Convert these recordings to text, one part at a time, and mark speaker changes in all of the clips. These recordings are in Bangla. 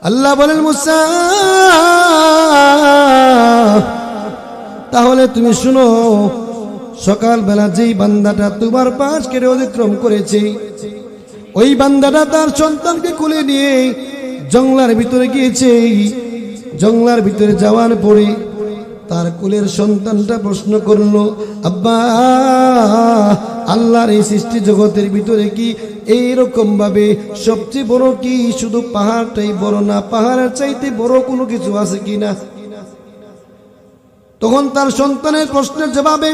Speaker 1: আল্লাহ বলেন মুসা তাহলে তুমি শুনো, সকালবেলা যেই বান্দাটা তোমার পাশ কেটে অতিক্রম করেছে ওই বান্দাটা তার সন্তানকে কোলে নিয়ে জঙ্গলার ভিতরে গিয়েছে। জঙ্গলার ভিতরে যাওয়ার পরে তার কোলের সন্তানটা প্রশ্ন করলো, আব্বা আল্লাহর এই সৃষ্টি জগতের ভিতরে কি এইরকম ভাবে সবচেয়ে বড় কি শুধু পাহাড়টাই বড়, না পাহাড়ের চাইতে বড় কোনো কিছু আছে কিনা? তখন তার সন্তানের প্রশ্নের জবাবে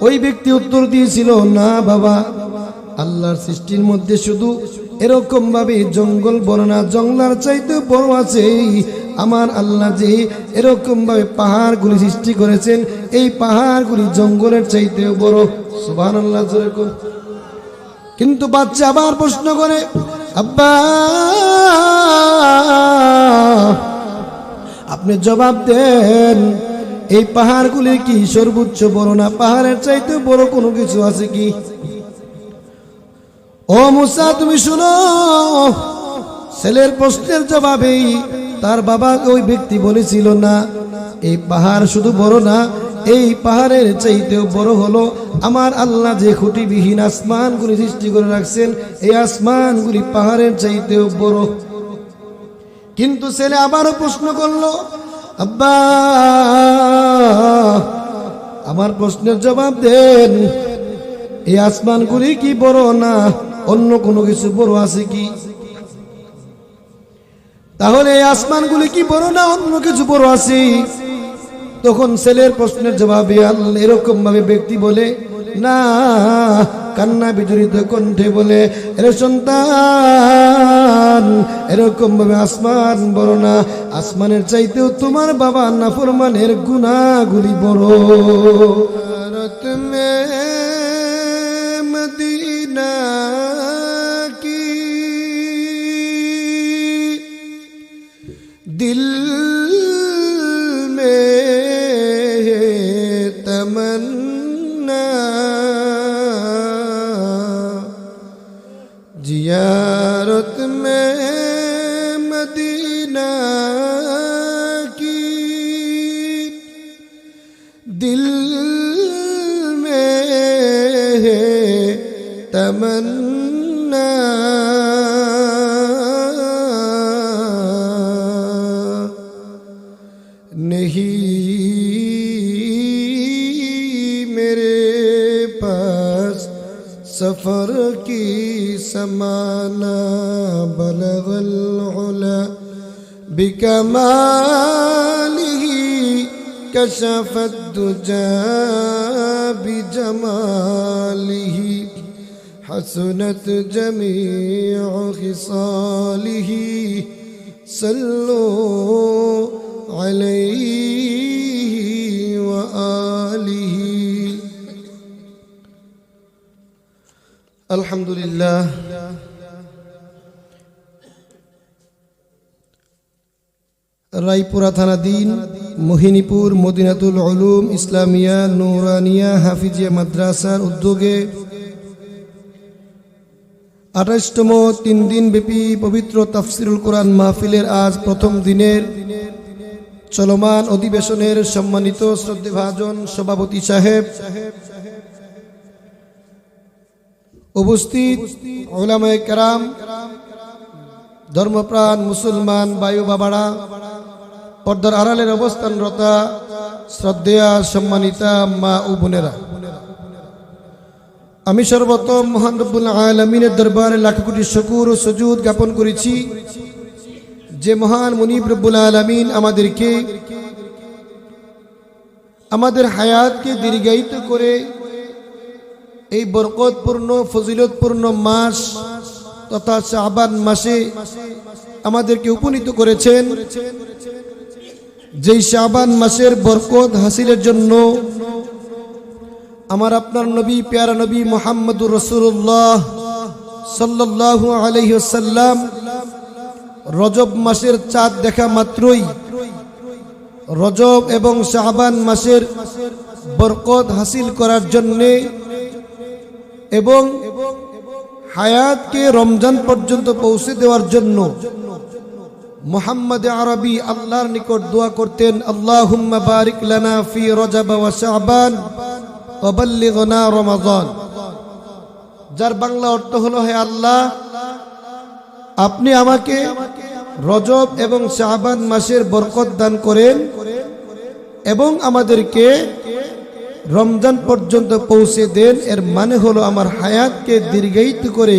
Speaker 1: ওই ব্যক্তি উত্তর দিয়েছিল, না বাবা, আল্লাহর সৃষ্টির মধ্যে শুধু এরকম ভাবে জঙ্গল বড় না, জঙ্গলার চাইতে বড় আছে আমার আল্লাহ যে এরকম ভাবে পাহাড়গুলি সৃষ্টি করেছেন, এই পাহাড়গুলি জঙ্গলের চাইতেও বড়। সুবহানাল্লাহ। কিন্তু বাচ্চা আবার প্রশ্ন করে, আব্বা আপনি জবাব দেন, এই পাহাড়গুলি কি সর্বোচ্চ বড়, না পাহাড়ের চাইতে বড় কোনো কিছু আছে কি? ও মুসা তুমি শুনো, ছেলের প্রশ্নের জবাবেই তার বাবা ওই ব্যক্তি বলেছিল, না এই পাহাড় শুধু বড় না, এই পাহাড়ের চাইতেও বড় হলো আমার আল্লাহ যে খুঁটিবিহীন আসমানগুলি সৃষ্টি করে রাখছেন, এই আসমানগুলি পাহাড়ের চাইতেও বড়। কিন্তু ছেলে আবারও প্রশ্ন করলো, আব্বা আমার প্রশ্নের জবাব দেন, এই আসমানগুলি কি বড়, না অন্য কোনো কিছু বড় আছে কি? তাহলে এই আসমানগুলি কি বড়, না অন্য কিছু বড় আছে? তখন ছেলের প্রশ্নের জবাবে আল্লাহ এরকম ভাবে ব্যক্তি বলে, না কান্না বিজড়িত কণ্ঠে বলে, এরে সন্তান এরকম ভাবে আসমান বড় না, আসমানের চাইতেও তোমার বাবা নাফরমানের গুনাহগুলি বড়। ভারত মে মদিনা কি দিল মে তমন্না, जियारत में मदीना की दिल में है तमन्ना, नहीं मेरे पास सफर की समाना, बलगल उला बिकमालिही कशफत दुजा बिजमालिही, हसनत जमीअ खिसालिही, सल्लु अलैहि व आलिही। আলহামদুলিল্লাহ। রায়পুরা থানাধীন মোহিনীপুর মদিনাতুল উলুম ইসলামিয়া নুরানিয়া হাফিজিয়া মাদ্রাসার উদ্যোগে 28তম 3 দিন ব্যাপী পবিত্র তাফসিরুল কোরআন মাহফিলের আজ প্রথম দিনের চলমান অধিবেশনের সম্মানিত শ্রদ্ধেভাজন সভাপতি সাহেব, উপস্থিত উলামায়ে কেরাম, ধর্মপ্রাণ মুসলমান বায়ু বাবারা, পর্দার আড়ালের অবস্থানরতা শ্রদ্ধেয়া সম্মানিতা মা ও বোনেরা, আমি সর্বপ্রথম মহান রব্বুল আলামিনের দরবারে লাখ কোটি শুকর ও সুজুদ জ্ঞাপন করেছি যে মহান মুনিব রব্বুল আলামিন আমাদেরকে আমাদের হায়াতকে দীর্ঘায়িত করে এই বরকতপূর্ণ ফজিলতপূর্ণ মাস তথা শাবান মাসে আমাদেরকে উপনীত করেছেন। যেই শাবান মাসের বরকত হাসিলের জন্য আমার আপনার নবী প্যারা নবী মুহাম্মদুর রাসূলুল্লাহ সাল্লাল্লাহু আলাইহি ওয়াসাল্লাম রজব মাসের চাঁদ দেখা মাত্রই রজব এবং শাবান মাসের বরকত হাসিল করার জন্যে এবং হায়াতকে রমজান পর্যন্ত পৌঁছে দেওয়ার জন্য মুহাম্মদ আরবি আল্লাহর নিকট দোয়া করতেন, আল্লাহুম্মা বারিক লানা ফি রজব ওয়া শাবান ওয়া বাল্লিগনা রমাদান। যার বাংলা অর্থ হলো, হে আল্লাহ, আপনি আমাকে রজব এবং শাবান মাসের বরকত দান করেন এবং আমাদেরকে রমজান পর্যন্ত পৌঁছে দেন। এর মানে হলো আমার হায়াতকে দীর্ঘায়িত করে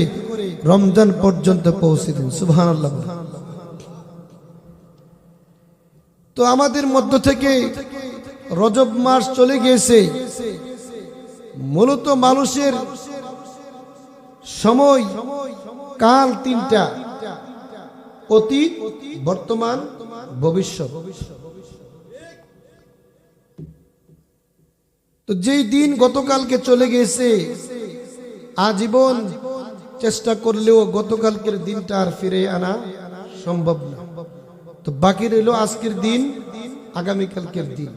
Speaker 1: রমজান পর্যন্ত পৌঁছে দেন। সুবহানাল্লাহ। তো আমাদের মধ্য থেকে রজব মাস চলে গিয়েছে। মূলত মানুষের সময় কাল তিনটা: অতীত, বর্তমান, ভবিষ্যৎ। তো যেই দিন গতকালকে চলে গেছে, আজীবন চেষ্টা করলেও গতকালকের দিনটা আর ফিরে আনা সম্ভব না। তো বাকি রইল আজকের দিন, আগামীকালকের দিন।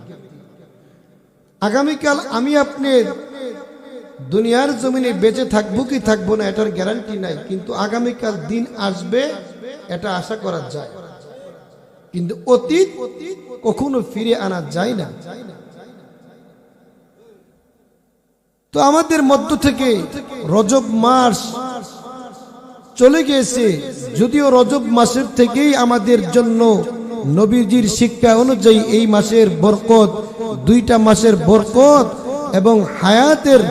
Speaker 1: আগামীকাল আমি আপনি দুনিয়ার জমিনে বেঁচে থাকবো কি থাকবো না এটার গ্যারান্টি নাই, কিন্তু আগামীকাল দিন আসবে এটা আশা করা যায়। কিন্তু অতীত কখনো ফিরে আনা যায় না। তো আমাদের মধ্য থেকে রজব মাস চলে গিয়েছে, যদিও রজব মাসের থেকেই আমাদের জন্য নবীজির শিক্ষা অনুযায়ী এই মাসের বরকত, দুইটা মাসের বরকত এবং হায়াতের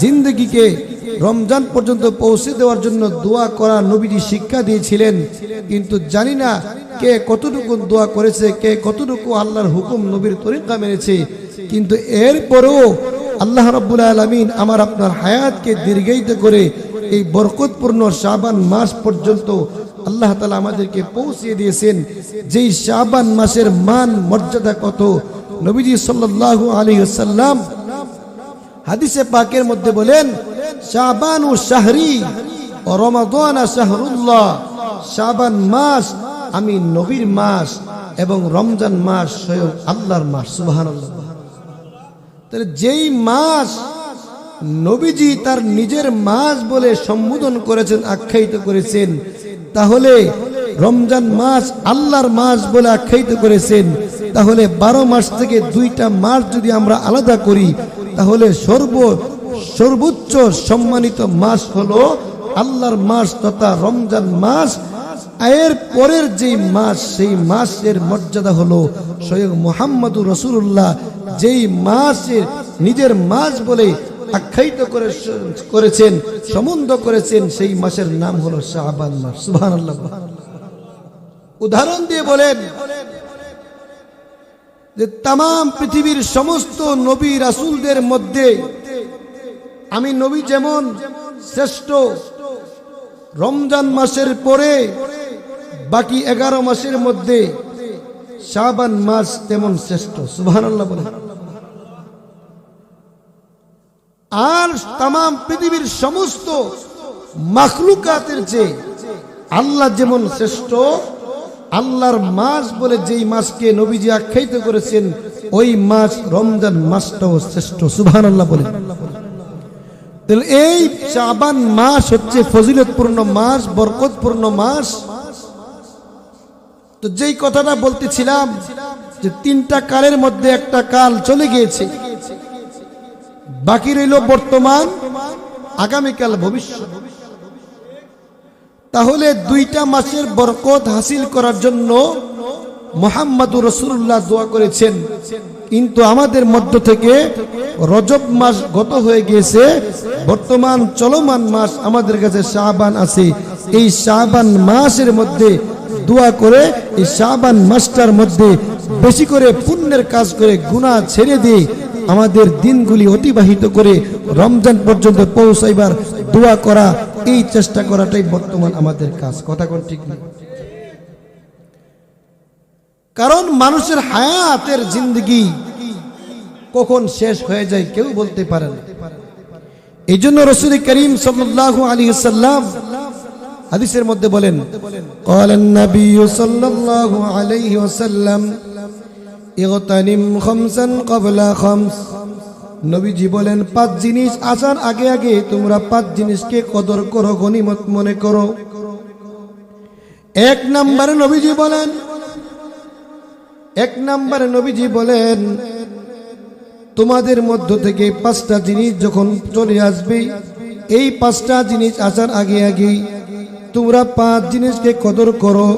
Speaker 1: জিন্দগিকে রমজান পর্যন্ত পৌঁছে দেওয়ার জন্য দোয়া করা নবীজি শিক্ষা দিয়েছিলেন। কিন্তু জানি না কে কতটুকু দোয়া করেছে, কে কতটুকু আল্লাহর হুকুম নবীর তরিকা মেনেছে। কিন্তু এরপরেও আল্লাহ রাব্বুল আলামিন আমার আপনার হায়াতকে দীর্ঘায়িত করে এই বরকতপূর্ণ শাবান মাস পর্যন্ত আল্লাহ তাআলা আমাদেরকে পৌঁছে দিয়েছেন। যেই শাবান মাসের মান মর্যাদা কত, নবীজি সাল্লাল্লাহু আলাইহি ওয়াসাল্লাম হাদিসে পাকের মধ্যে বলেন, শাবানু শাহরি ও রমাদান শাহরুল্লাহ। শাবান মাস আমি নবীর মাস এবং রমজান মাস স্বয়ং আল্লাহর মাস। সুবহানাল্লাহ। তাহলে যেই মাস নবীজি তার নিজের মাস বলে সম্বোধন করেছেন, আখ্যায়িত করেছেন, তাহলে রমজান মাস আল্লাহর মাস বলে আখ্যায়িত করেছেন, তাহলে 12 মাস থেকে 2টা মাস যদি আমরা আলাদা করি, তাহলে সর্বোচ্চ সম্মানিত মাস হলো আল্লাহর মাস তথা রমজান মাস। এর পরের যে মাস, সেই মাসের মর্যাদা হলো স্বয়ং মুহাম্মদুর রাসূলুল্লাহ যেই মাসের নিজের মাস বলে আখ্যায়িত করেছেন, সম্বন্ধ করেছেন, সেই মাসের নাম হলো শাবান মাস। সুবহানাল্লাহ। উদাহরণ দিয়ে বলেন যে তামাম পৃথিবীর সমস্ত নবী রাসূলদের মধ্যে আমি নবী যেমন শ্রেষ্ঠ, রমজান মাসের পরে বাকি 11 মাসের মধ্যে শাবান মাস তেমন শ্রেষ্ঠ। সুবহানাল্লাহ বলেন। আর তামাম পৃথিবীর সমস্ত মাখলুকাতের চেয়ে আল্লাহ যেমন শ্রেষ্ঠ, আল্লাহর মাস বলে যেই মাসকে নবীজি আখ্যায়িত করেছেন, ওই মাস রমজান মাসটাও শ্রেষ্ঠ। সুবহানাল্লাহ বলেন। তাহলে এই শাবান মাস হচ্ছে ফজিলতপূর্ণ মাস, বরকতপূর্ণ মাস। তো যেই কথাটা বলতেছিলাম যে 3টা কালের মধ্যে একটা কাল চলে গিয়েছে, বাকি রইল বর্তমান, আগামীকাল, ভবিষ্যৎ। তাহলে 2টা মাসের বরকত হাসিল করার জন্য মুহাম্মদুর রাসূলুল্লাহ দোয়া করেছেন, কিন্তু আমাদের মধ্য থেকে রজব মাস গত হয়ে গিয়েছে, বর্তমান চলমান মাস আমাদের কাছে শাবান আছে। এই শাবান মাসের মধ্যে দোয়া করে এই শাবান মাসটার মধ্যে বেশি করে পুণ্যের কাজ করে গুনাহ ছেড়ে দিয়ে আমাদের দিনগুলি অতিবাহিত করে রমজান পর্যন্ত পৌঁছাইবার দোয়া করা, এই চেষ্টা করাটাই বর্তমান আমাদের কাজ। কথা কোন ঠিক না? কারণ মানুষের হায়াতের জিন্দগি কখন শেষ হয়ে যায় কেউ বলতে পারে না। এই জন্য রাসূল করিম সাল্লাল্লাহু আলাইহি ওয়াসাল্লাম হাদিসের মধ্যে বলেন, ক্বালান নবী সাল্লাল্লাহু আলাইহি ওয়াসাল্লাম ইগতানিম খামসান ক্বাবলা খামস। নবীজি বলেন 5 জিনিস আসার আগে আগে তোমরা 5 জিনিসকে কদর করো, গনিমত মনে করো। এক নম্বরে নবীজি বলেন, এক নম্বরে নবীজি বলেন, তোমাদের মধ্য থেকে 5টা জিনিস যখন চলে আসবে, এই 5টা জিনিস আসার আগে আগে তোমরা 5 জিনিসকে কদর করো।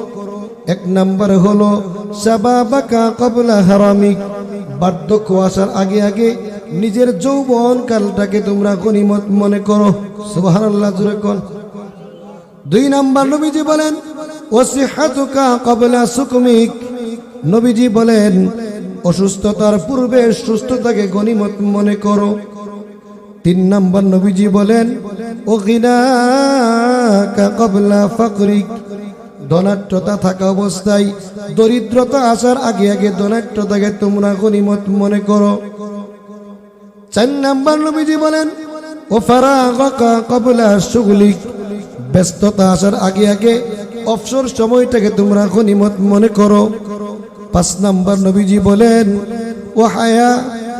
Speaker 1: এক নম্বর হলো শাবাবাকা ক্বাবলা হারামিক, বার্ধক্য আসার আগে আগে নিজের যৌবন কালটাকে তোমরা গনিমত মনে করো। সুবহানাল্লাহ, জোরে কোন। 2 নম্বর নবীজি বলেন ওয়াসিহাতুকা ক্বাবলা সুকমিক, নবীজি বলেন অসুস্থতার পূর্বে সুস্থতাকে গনিমত মনে করো। 3 নম্বর নবীজি বলেন ওগিনাকা ক্বাবলা ফাকরিক, ধনাঢ্যতা থাকা অবস্থায় দরিদ্রতা আসার আগে আগে ধনাঢ্যতাকে তোমরা গনিমত মনে করো। 4 নম্বর নবীজি বলেন ওফারাগাকা ক্বাবলা শুগলিক, ব্যস্ততা আসার আগে আগে অবসর সময়টাকে তোমরা গনিমত মনে করো। 5 নম্বর নবীজি বলেন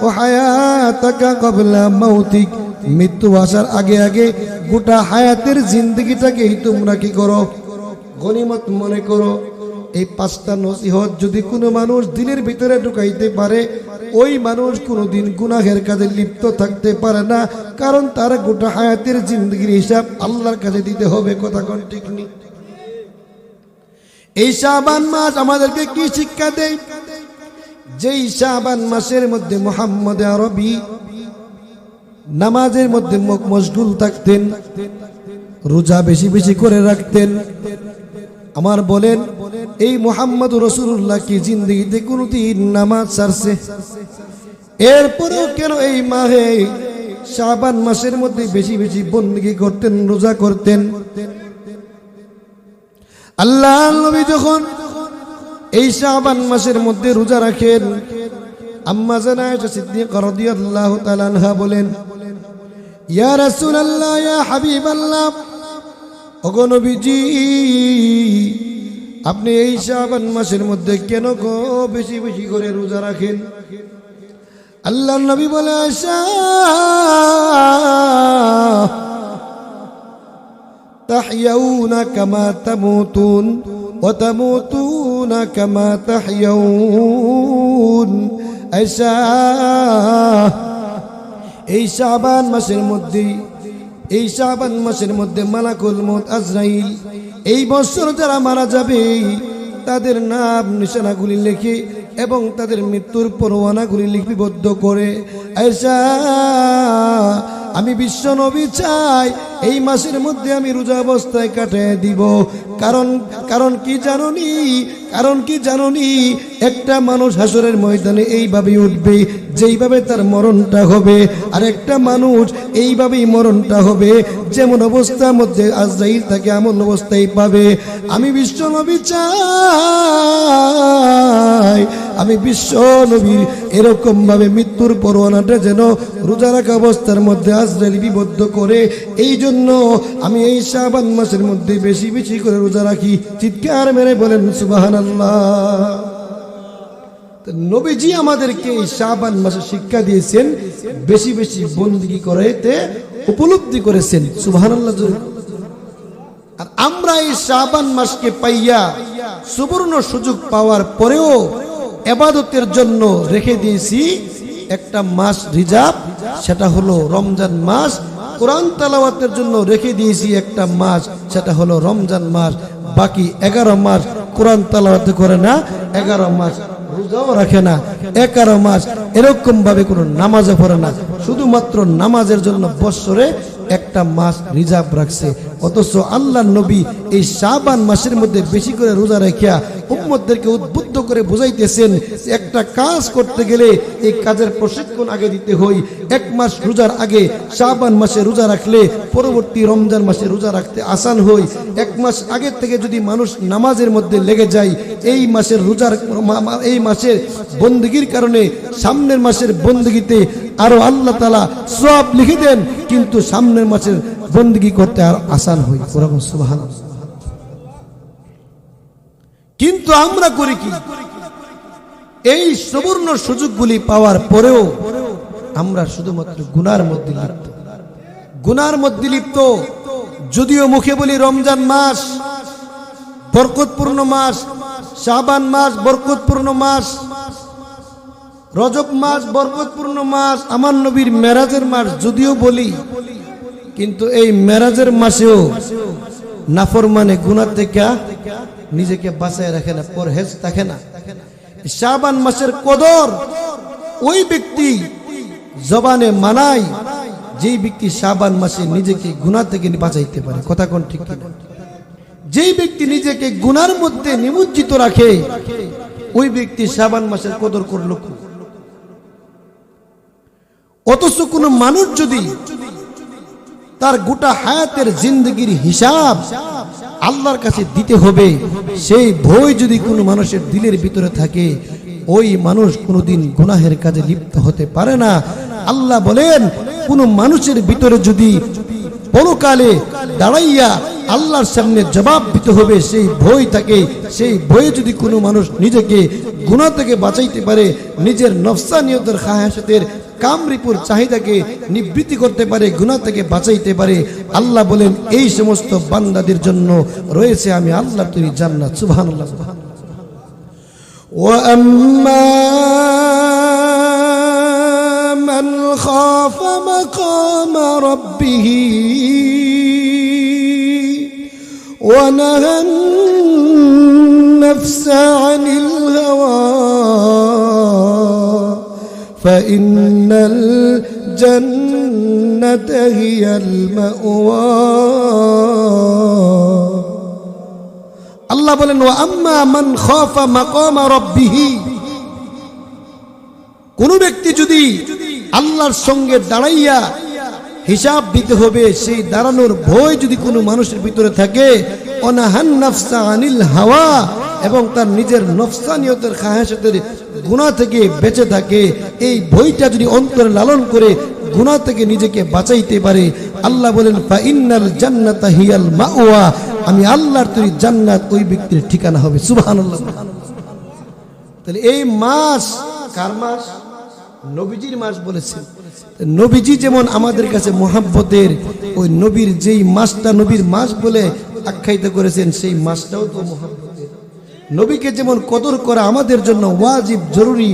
Speaker 1: ওহায়াতাকা ক্বাবলা মাউতিক, মৃত্যু আসার আগে আগে গোটা হায়াতের জিন্দগিটাকেই তোমরা কি করো, গনিমত মনে করো। এই 5টা নসিহত যদি কোনো মানুষ দিলের ভিতরে ঢুকাইতে পারে, ওই মানুষ কোনোদিন গুনাহের কাজে লিপ্ত থাকতে পারে না, কারণ তার গোটা হায়াতের জিন্দগির হিসাব আল্লাহর কাছে দিতে হবে। কথা কোন ঠিক নেই? এই শাবান মাস আমাদেরকে কি শিক্ষা দেয়? যেই শাবান মাসের মধ্যে মুহাম্মদ আরবি নামাজের মধ্যে মশগুল থাকতেন, রোজা বেশি বেশি করে রাখতেন। আমার বলেন এই মুহাম্মদ রাসূলুল্লাহ কি জিন্দগিতে কোনদিন নামাজ ছাড়ছে? এরপরেও কেন এই মাহে শাবান মাসের মধ্যে বেশি বেশি বندگی করতেন, রোজা করতেন? আল্লাহর নবী যখন এই শাবান মাসের মধ্যে রোজা রাখেন, আম্মা জানা আয়েশা সিদ্দিকা রাদিয়াল্লাহু তাআলা আনহা বলেন ইয়া রাসূলুল্লাহ, ইয়া হাবিবাল্লাহ, ওগো নবীজি, আপনি এই শাবান মাসের মধ্যে কেন গো বেশি বেশি করে রোজা রাখেন? আল্লাহর নবী বলে আয়েশা, তাহইয়াউনা কামা তামুতুন ওয়া তামুতুনা কামা তাহইয়াউন। আয়েশা, এই শাবান মাসের মধ্যে, এই শাবান মাসের মধ্যে মালাকুল মউত আজরাইল এই বছর যারা মারা যাবে তাদের নাম নিশানাগুলি লিখে এবং তাদের মৃত্যুর পরোয়ানাগুলি লিপিবদ্ধ করে। আয়েশা, আমি বিশ্ব নবী চাই এই মাসের মধ্যে আমি রোজা অবস্থায় কাটিয়ে দিব। কারণ কি জানোনি? কারণ কি জানোনি? একটা মানুষ হাসরের ময়দানে এইভাবে উঠবে যেইভাবে তার মরণটা হবে, আর একটা মানুষ এইভাবেই মরণটা হবে যেমন অবস্থার মধ্যে আজরাইল তাকে এমন অবস্থায় পাবে। আমি বিশ্ব নবী চাই, আমি বিশ্ব নবীর এরকম ভাবে মৃত্যুর পরোয়ানাটা যেন রোজা রাখা অবস্থার মধ্যে আজরাইল বিবদ্ধ করে। এই জন্য আমি এই শাবান মাসের মধ্যে বেশি বেশি করে রোজা রাখি। চিৎকার মেরে বলেন সুবহানাল্লাহ। নবীজি আমাদেরকে এই শাবান মাসে শিক্ষা দিয়েছেন, বেশি বেশি বندگی করতে উপলব্ধি করেছেন। সুবহানাল্লাহ। আর আমরা এই শাবান মাসকে পাইয়া সুবর্ণ সুযোগ পাওয়ার পরেও ইবাদতের জন্য রেখে দিয়েছি একটা মাস রিজার্ভ, সেটা হলো রমজান মাস। কোরআন তেলাওয়াতের জন্য রেখে দিয়েছি একটা মাস, সেটা হলো রমজান মাস। বাকি 11 মাস কোরআন তেলাওয়াত করে না, 11 মাস রোজাও রাখে না, 11 মাস এরকম ভাবে কোনো নামাজও পড়ে না, শুধুমাত্র নামাজের জন্য বছরে একটা মাস রিজার্ভ রাখছে। অথচ আল্লাহর নবী এই শাবান মাসের মধ্যে বেশি করে রোজা রাখিয়া উম্মতদেরকে উদ্বুদ্ধ করে বুঝাইতেছেন একটা কাজ করতে গেলে এই কাজের প্রশিক্ষণ আগে দিতে হয়। 1 মাস রোজার আগে শাবান মাসে রোজা রাখলে পরবর্তী রমজান মাসে রোজা রাখতে আসান হয়। 1 মাস আগে থেকে যদি মানুষ নামাজের মধ্যে লেগে যায়, এই মাসের রোজার এই মাসের বندگির কারণে সামনের মাসের বندگিতে আরো আল্লাহ তাআলা সওয়াব লিখে দেন, কিন্তু সামনের মাসের বندگি করতে আর আসান হয়। সুবহানাল্লাহ। কিন্তু আমরা করি কি? এই সুবর্ণ সুযোগগুলি পাওয়ার পরেও আমরা শুধুমাত্র গুনার মধ্যে লিপ্ত, গুনার মধ্যে লিপ্ত। যদিও মুখে বলি রমজান মাস, বরকতপূর্ণ মাস, শাবান মাস বরকতপূর্ণ মাস, রজব মাস বরকতপূর্ণ মাস, আমার নবীর মেরাজের মাস যদিও বলি, কিন্তু এই মেরাজের মাসেও নাফরমানে গুনাহ থেকে নিজেকে বাঁচায় রাখে না, পরহেজ থাকে না। শাবান মাসের কদর ওই ব্যক্তি জবানে মানায় যেই ব্যক্তি শাবান মাসে নিজেকে গুনাহ থেকে বাঁচাইতে পারে। কথা কোন ঠিক কিনা? যেই ব্যক্তি নিজেকে গুনার মধ্যে নিমজ্জিত রাখে ওই ব্যক্তি শাবান মাসের কদর করলো। অথচ কোন মানুষ যদি তার গোটা হায়াতের জিন্দগির হিসাব আল্লাহর কাছে দিতে হবে, সেই ভয় যদি কোনো মানুষের দিলের ভিতরে থাকে, ওই মানুষ কোনোদিন গুনাহের কাজে লিপ্ত হতে পারে না। আল্লাহ বলেন, কোন মানুষের ভিতরে যদি পরকালে দাঁড়াইয়া আল্লাহর সামনে জবাব দিতে হবে সেই ভয় থাকে, সেই ভয়ে যদি কোনো মানুষ নিজেকে গুনাহ থেকে বাঁচাইতে পারে, নিজের নফসানিয়তের খাহাসাতের কামরিপুর চাহিদাকে নিবৃত্তি করতে পারে, গুনাহ থেকে বাঁচাইতে পারে, আল্লাহ বলেন এই সমস্ত বান্দাদের জন্য রয়েছে আমি আল্লাহ তৈরি জান্নাত। সুবহানাল্লাহ। ওয়া আম্মা মান খাফা মাকামা রাব্বিহি ওয়া নাহান নাফসা আনিল হাওয়া فإن الجنة هي المأوى আল্লাহ বলেন ওয়া আম্মা মান খাফা মাকামা রাব্বিহি, কোন ব্যক্তি যদি আল্লাহর সঙ্গে দাঁড়াইয়া হিসাব দিতে হবে সেই দাঁড়ানোর ভয় যদি কোনো মানুষের ভিতরে থাকে, অনাহান নাফসা আনিল হাওয়া, এবং তার নিজের নফসানিয়তের খাহাসাতের গুনাহ থেকে বেঁচে থাকে, এই ভয়টা যদি অন্তরে লালন করে গুনাহ থেকে নিজেকে বাঁচাইতে পারে, আল্লাহ বলেন ফাইন্নাল জান্নাতা হিয়াল মাওয়া, আমি আল্লাহর তৈরি জান্নাত ওই ব্যক্তির ঠিকানা হবে। সুবহানাল্লাহ। তাহলে এই মাস কার মাস? নবীজির মাস বলেছেন। নবীজি যেমন আমাদের কাছে মুহাব্বতের, ওই নবীর যেই মাসটা নবীর মাস বলে আখ্যায়িত করেছেন সেই মাসটাও তো মুহাব্বতের। নবীকে যেমন কদর করা আমাদের জন্য ওয়াজিব জরুরি,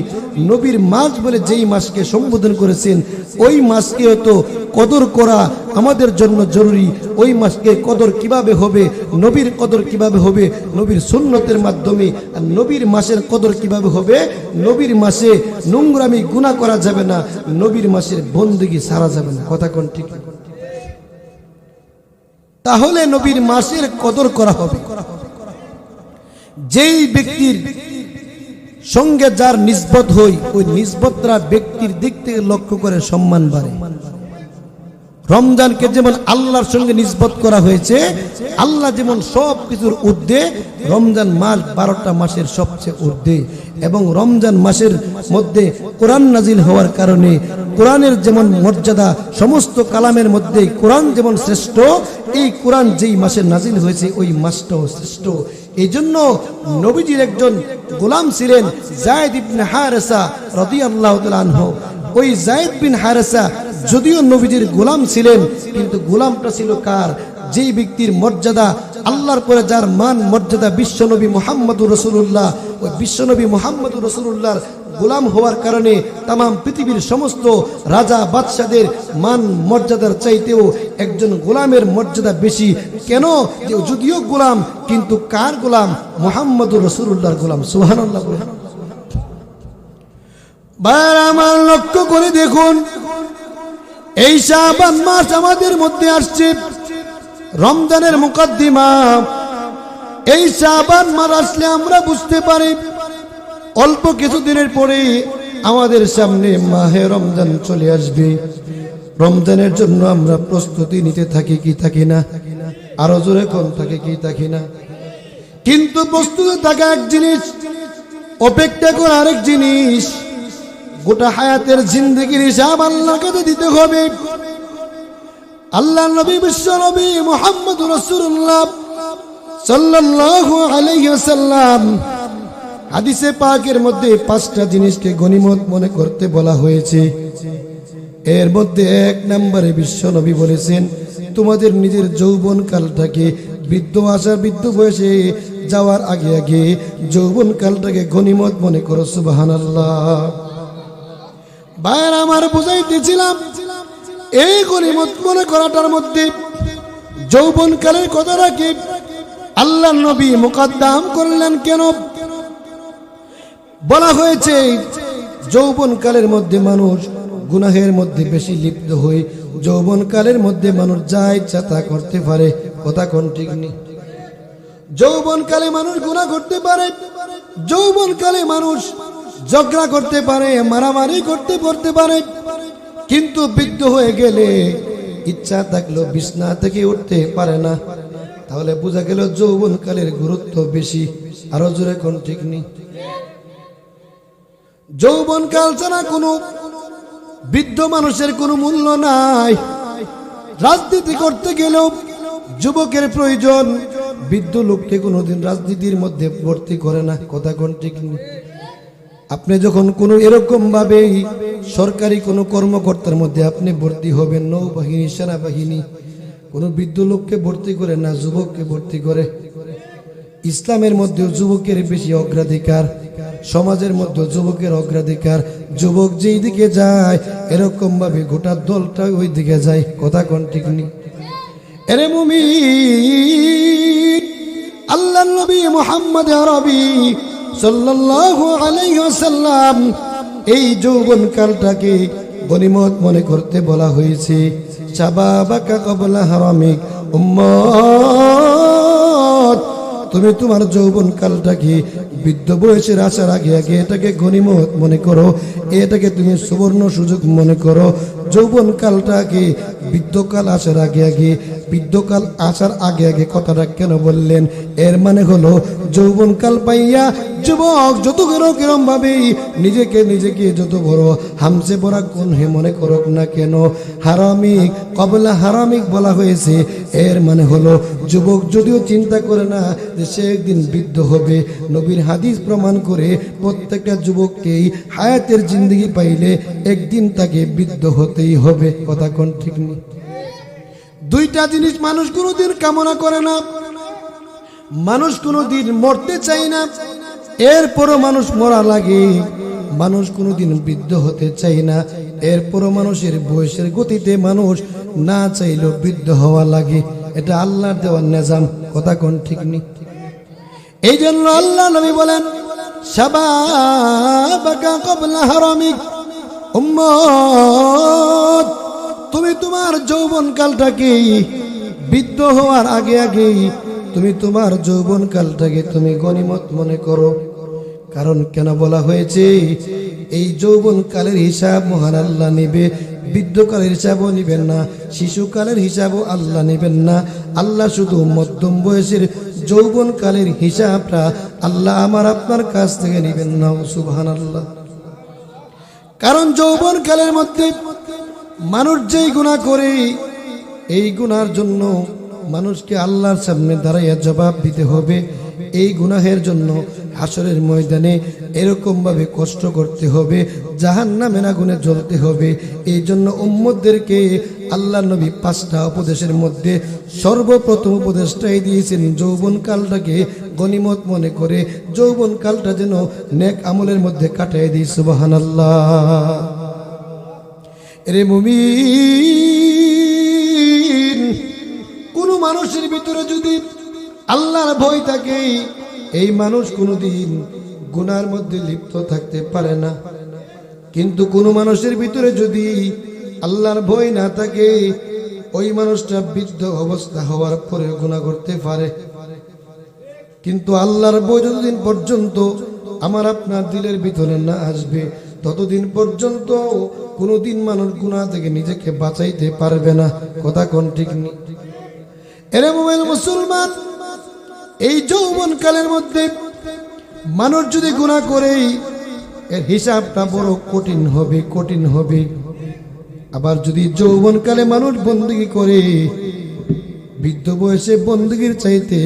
Speaker 1: নবীর মাস বলে যেই মাসকে সম্বোধন করেছেন ওই মাসকে তো কদর করা আমাদের জন্য জরুরি। ওই মাসকে কদর কিভাবে হবে, নবীর কদর কিভাবে হবে? নবীর সুন্নতের মাধ্যমে। আর নবীর মাসের কদর কিভাবে হবে? নবীর মাসে নোংরামি গুনাহ করা যাবে না, নবীর মাসের বন্দেগী সারা যাবে না। কথা কোন ঠিক? তাহলে নবীর মাসের কদর করা হবে। যেই ব্যক্তির সঙ্গে যার নিসবত হয় ওই নিসবতরা ব্যক্তির দিক থেকে লক্ষ্য করে সম্মান বাড়ে। রমজানকে যেমন আল্লাহর সঙ্গে নিসবত করা হয়েছে, আল্লাহ যেমন সব কিছুর ঊর্ধ্বে, রমজান মাস 12টা মাসের সবচেয়ে ঊর্ধ্বে, এবং রমজান মাসের মধ্যে কোরআন নাজিল হওয়ার কারণে কোরআনের যেমন মর্যাদা, সমস্ত কালামের মধ্যে কোরআন যেমন শ্রেষ্ঠ, এই কোরআন যেই মাসে নাজিল হয়েছে ওই মাসটাও শ্রেষ্ঠ। এই জন্য নবীজির একজন গোলাম ছিলেন যায়েদ ইবনে হারেসা রাদিয়াল্লাহু তাআলা আনহু। ওই যায়েদ বিন হারেসা যদিও নবীজির গোলাম ছিলেন, কিন্তু গোলামটা ছিল কার? যেই ব্যক্তির মর্যাদা, আল্লাহর পরে যার মান মর্যাদা বিশ্বনবী মুহাম্মদুর রাসূলুল্লাহ, ওই বিশ্বনবী মুহাম্মদুর রাসূলুল্লাহর গোলাম হওয়ার কারণে তাম পৃথিবীর সমস্ত রাজা বাদশাদের মান মর্যাদার চাইতেও একজন গোলামের মর্যাদা বেশি। কেন? যদিও গোলাম, কিন্তু কার গোলাম? মুহাম্মদুর রাসূলুল্লাহর গোলাম। সুবহানাল্লাহ। ভাইরা আমার, লক্ষ্য করে দেখুন, এই শাবান মাস আমাদের মধ্যে আসছে, রমজানের মুকদ্দিমা। এই শাবান মাস আসলে আমরা বুঝতে পারি অল্প কিছুদিনের পরে আমাদের সামনে মাহে রমজান চলে আসবে। রমজানের জন্য আমরা প্রস্তুতি নিতে থাকি কি থাকি না? আরো জোরে কোন থাকে কি থাকি না? কিন্তু প্রস্তুতি থাকা এক জিনিস, অপেক্ষা করা আরেক জিনিস। গোটা হায়াতের জিন্দেগির হিসাব আল্লাহর কাছে দিতে হবে। আল্লাহর নবী বিশ্ব নবী মুহাম্মদুর রাসূলুল্লাহ সাল্লাল্লাহু আলাইহি ওয়াসাল্লাম হাদিসে পাকের মধ্যে 5টা জিনিসকে গনিমত মনে করতে বলা হয়েছে। এর মধ্যে 1 নম্বরে বিশ্ব নবী বলেছেন, তোমাদের নিজের যৌবন কালটাকে বৃদ্ধ বয়সে যাওয়ার আগে আগে যৌবন কালটাকে গনিমত মনে করো। সুবহানাল্লাহ। ভাইরা আমার, বুঝাইতেছিলাম এই গনিমত মনে করাটার মধ্যে যৌবন কালের কথাটা কি আল্লাহ নবী মুকদ্দাম করলেন কেন? বলা হয়েছে যৌবন কালের মধ্যে মানুষ গুনাহের মধ্যে বেশি লিপ্ত হয়ে যৌবন কালের মধ্যে মানুষ যা ইচ্ছা তা করতে পারে। কথা কোন ঠিক নেই? যৌবন কালে মানুষ গুনাহ করতে পারে, যৌবন কালে মানুষ ঝগড়া করতে পারে, মারামারি করতে পারে, কিন্তু বৃদ্ধ হয়ে গেলে ইচ্ছা থাকলেও বিছনা থেকে উঠতে পারে না। তাহলে বোঝা গেল যৌবন কালের গুরুত্ব বেশি। আরো জোরে কোন ঠিক নেই? যৌবন কাল ছাড়া কোনো বৃদ্ধ মানুষের কোনো মূল্য নাই। রাজনীতি করতে গেলেও যুবকের প্রয়োজন, বৃদ্ধ লোককে কোনোদিন রাজনীতির মধ্যে ভর্তি করে না। কথা কোন ঠিক নেই? আপনি যখন কোনো এরকম ভাবে সরকারি কোনো কর্মকর্তার মধ্যে আপনি ভর্তি হবেন, নৌবাহিনী, সেনাবাহিনী, কোনো বৃদ্ধ লোককে ভর্তি করে না, যুবককে ভর্তি করে। ইসলামের মধ্যেও যুবকের বেশি অগ্রাধিকার, সমাজের মধ্যে যুবকের অগ্রাধিকার। যুবক যেই দিকে যায় এরকম ভাবে গোটা দলটা ওই দিকে যায়। কথা কোন ঠিক নেই? এরে মুমিন, আল্লাহর নবী মুহাম্মদ আরবি সাল্লাল্লাহু আলাইহি ওয়াসাল্লাম এই যৌবন কালটাকে গনিমত মনে করতে বলা হয়েছে। শাবাবাকা ক্বাবলা হারামিক, উম্মত তুমি তোমার যৌবন কালটাকে বৃদ্ধ বয়সের আসার আগে আগে এটাকে গনিমত মনে করো, এটাকে তুমি সুবর্ণ সুযোগ মনে করো। যৌবন কালটাকে বৃদ্ধকাল আসার আগে আগে, বৃদ্ধকাল আসার আগে আগে কথাটা কেন বললেন? এর মানে হলো যৌবন কাল পাইয়া যুবক যত কিরম ভাবে নিজেকে যত বড় হামসে বড়া কোন হে মনে করুক না কেন, হারামিক ক্বাবলা হারামিক বলা হয়েছে। এর মানে হলো যুবক যদিও চিন্তা করে না যে সে একদিন বৃদ্ধ হবে, নবীর হাদিস প্রমাণ করে প্রত্যেকটা যুবককেই হায়াতের জিন্দেগি পাইলে একদিন তাকে বৃদ্ধ হতেই হবে। কথা কোন ঠিক নেই? দুইটা জিনিস মানুষ কোনোদিন কামনা করে না, মানুষ কোনোদিন মরতে চায় না, এরপরও মানুষ মরা লাগে। মানুষ কোনোদিন বৃদ্ধ হতে চায় না, এরপরও মানুষের বয়সের গতিতে মানুষ না চাইলেও বৃদ্ধ হওয়া লাগে। এটা আল্লাহর দেওয়ার নিজাম। কথা কোন ঠিক নেই? এই জন্য আল্লাহ নবী বলেন, শাবাবাকা ক্বাবলা হারামিক, উম্মত তুমি তোমার যৌবন কালটাকে বৃদ্ধ হওয়ার আগে আগে তুমি তোমার যৌবন কালটাকে তুমি গনিমত মনে করো। কারণ কেন বলা হয়েছে? এই যৌবন কালের হিসাব মহান আল্লাহ নেবে, বৃদ্ধকালের হিসাবও নেবেন না, শিশুকালের হিসাবও আল্লাহ নেবেন না। আল্লাহ শুধু মধ্যম বয়সের যৌবন কালের হিসাবটা আল্লাহ আমার আপনার কাছ থেকে নেবেন না। সুবহানাল্লাহ। কারণ যৌবন কালের মধ্যে মানুষ যেই গুনাহ করে, এই গুনার জন্য মানুষকে আল্লাহর সামনে দাঁড়াইয়া জবাব দিতে হবে। এই গুনাহের জন্য হাসরের ময়দানে এরকম ভাবে কষ্ট করতে হবে, জাহান্নামের আগুনে জ্বলতে হবে। এই জন্য উম্মতদেরকে আল্লাহ নবী 5টা উপদেশের মধ্যে সর্বপ্রথম উপদেশটাই দিয়েছেন যৌবন কালটাকে গনিমত মনে করে যৌবন কালটা যেন নেক আমলের মধ্যে কাটাই দিই। সুবহানাল্লাহ। এরে মুমিন, কোন মানুষের ভিতরে যদি আল্লাহর ভয় থাকে, এই মানুষ কোনোদিন গুনার মধ্যে লিপ্ত থাকতে পারে না। কিন্তু কোন মানুষের ভিতরে যদি আল্লাহর ভয় না থাকে, ওই মানুষটা বৃদ্ধ অবস্থা হওয়ার পরে গুনাহ করতে পারে। কিন্তু আল্লাহর ভয় যতদিন পর্যন্ত আমার আপনার দিলের ভিতরে না আসবে, ততদিন পর্যন্ত কোনোদিন মানুষ গুনাহ থেকে নিজেকে বাঁচাইতে পারবে না। কথা কোন ঠিক নেই? এরে মুমিন মুসলমান, এই যৌবন কালের মধ্যে মানুষ যদি গুনাহ করে, এর হিসাবটা বড় কঠিন হবে। আবার যদি যৌবন কালে মানুষ বন্দেগী করে, বৃদ্ধ বয়সে বন্দেগীর চাইতে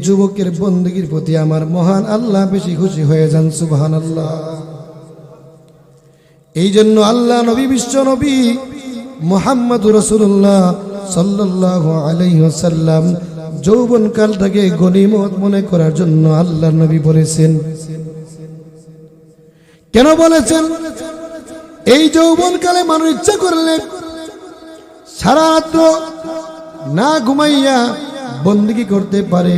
Speaker 1: যুবকের বন্দেগীর প্রতি আমার মহান আল্লাহ বেশি খুশি হয়ে যান। সুবহানাল্লাহ। এই জন্য আল্লাহ নবী, বিশ্ব নবী মুহাম্মদুর রাসূলুল্লাহ সাল্লাল্লাহু আলাইহি ওয়াসাল্লাম যৌবন কালটাকে গনিমত মনে করার জন্য আল্লাহর নবী বলেছেন। কেন বলেছেন? এই যৌবন কালে মানুষ ইচ্ছা করলে সারা রাত্র না ঘুমাইয়া বন্দেগী করতে পারে,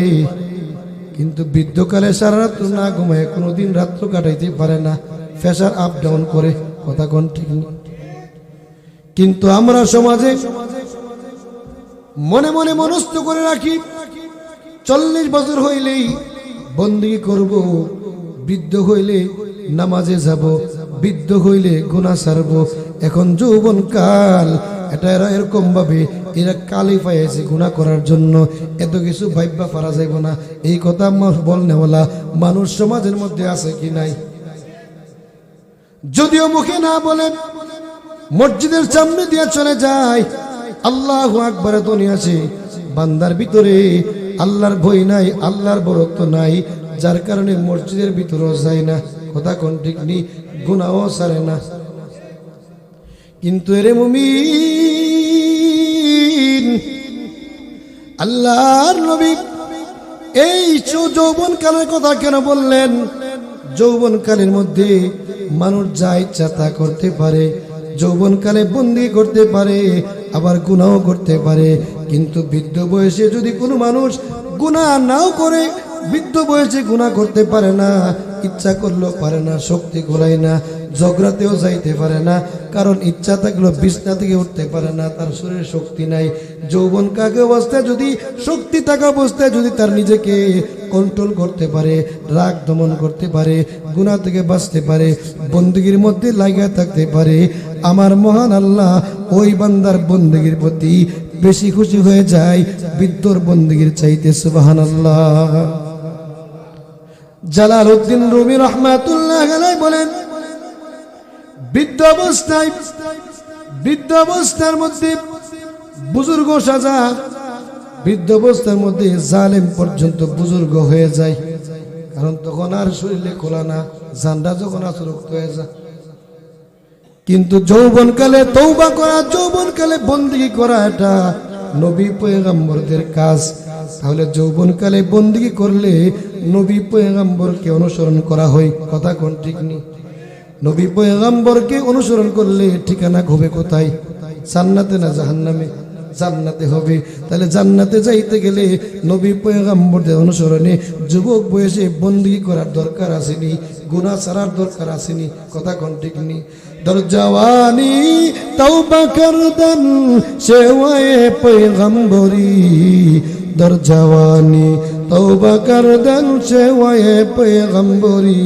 Speaker 1: কিন্তু বৃদ্ধকালে সারা রাত্র না ঘুমাইয়া কোনোদিন রাত্র কাটাইতে পারে না, প্রেসার আপ ডাউন করে। কথা কোন ঠিক নেই। কিন্তু আমরা সমাজে মনে মনে মনস্থ করে রাখি 40 বছর হইলেই বন্দেগী করব, বৃদ্ধ হইলে নামাজে যাব, বৃদ্ধ হইলে গুনাহ ছাড়বো। এখন যৌবন কাল, এটা এরা এরকম ভাবে এরা কালি পাইছে গুনাহ করার জন্য, এত কিছু ভাইবা পারা যাইব না। এই কথা বলনেওয়ালা মানুষ সমাজের মধ্যে আছে কি নাই? যদিও মুখে না বলে, মসজিদের সামনে দিয়ে চলে যায়, আল্লাহু আকবার ধ্বনি আছে, বান্দার ভিতরে আল্লাহর ভয় নাই, আল্লাহর বরত্ব নাই, যার কারণে মসজিদের ভিতরেও যায় না। কথা কোন ঠিক নেই, গুনাহও ছাড়ে না। কিন্তু এরে মুমিন, আল্লাহর নবী এই যৌবন কালের কথা কেন বললেন? যৌবন কালের মধ্যে মানুষ যা ইচ্ছা তা করতে পারে, যৌবন কালে বন্দী করতে পারে, আবার গুনাহও করতে পারে। কিন্তু বৃদ্ধ বয়সে যদি কোনো মানুষ গুনাহ নাও করে, বৃদ্ধ বয়সে গুনাহ করতে পারে না, ইচ্ছা করলেও পারে না, শক্তি গোলায় না, ঝগড়াতেও যাইতে পারে না, কারণ ইচ্ছা থাকলেও বিছনা থেকে উঠতে পারে না, তার শরীরে শক্তি নাই। যৌবন কাকে অবস্থায় যদি শক্তি থাকা অবস্থায় যদি তার নিজেকে কন্ট্রোল করতে পারে, রাগ দমন করতে পারে, গুনাহ থেকে বাঁচতে পারে, বন্দেগীর মধ্যে লাগিয়ে থাকতে পারে, আমার মহান আল্লাহ ওই বান্দার বন্দেগীর প্রতি বেশি খুশি হয়ে যায় বৃদ্ধর বন্দেগীর চাইতে। সুবহানাল্লাহ। জালালউদ্দিন রুমি রাহমাতুল্লাহ আলাইহি বলেন, বৃদ্ধ অবস্থার মধ্যে বুজুর্গ সাজা, বৃদ্ধ অবস্থার মধ্যে জালেম পর্যন্ত বুজুর্গ হয়ে যায়, কারণ তখন আর শরীরে খোলা না, জানটা যখন আসরক্ত হয়ে যায়। কিন্তু যৌবনকালে তওবা করা, যৌবনকালে বন্দেগী করা, এটা নবী পয়গম্বরদের কাজ। তাহলে যৌবনকালে বন্দেগী করলে নবী পয়গম্বরকে অনুসরণ করা হয়। কথা কোন ঠিক নেই? নবী পয়গম্বরকে অনুসরণ করলে ঠিকানা হবে কোথায়? জান্নাতে না জাহান্নামে? জান্নাতে হবে। তাহলে জান্নাতে যাইতে গেলে নবী পয়গম্বরদের অনুসরণে যুবক বয়সে বন্দেগী করার দরকার আসেনি, গুনাহ ছাড়ার দরকার আসেনি। কথা কোন ঠিক নেই? দরজাওয়ানি তওবা করদান সেওয়ায়ে পয়গম্বরি, দরজাওয়ানি তওবা করদান সেওয়ায়ে পয়গম্বরি,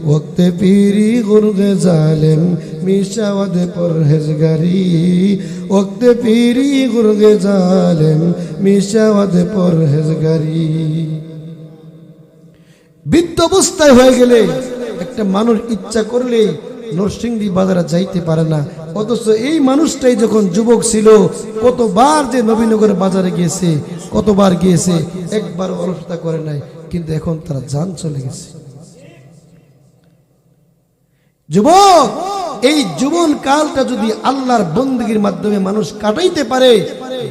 Speaker 1: ওয়াক্তে পীরি গুরগে জালেম মিশাওয়াদ পরহেজগারি, ওয়াক্তে পীরি গুরগে জালেম মিশাওয়াদ পরহেজগারি। বৃদ্ধ অবস্থায় হয়ে গেলে একটা মানুষ ইচ্ছা করলে নরসিংদী বাজারে যাইতে পারে না, অথচ এই মানুষটাই যখন যুবক ছিল কতবার যে নবীনগর বাজারে গিয়েছে, কতবার গিয়েছে, একবার অলসতা করে নাই। কিন্তু এখন তারা জান চলে গেছে। যুবক, এই যৌবন কালটা যদি আল্লাহর বন্দেগীর মাধ্যমে মানুষ কাটাইতে পারে,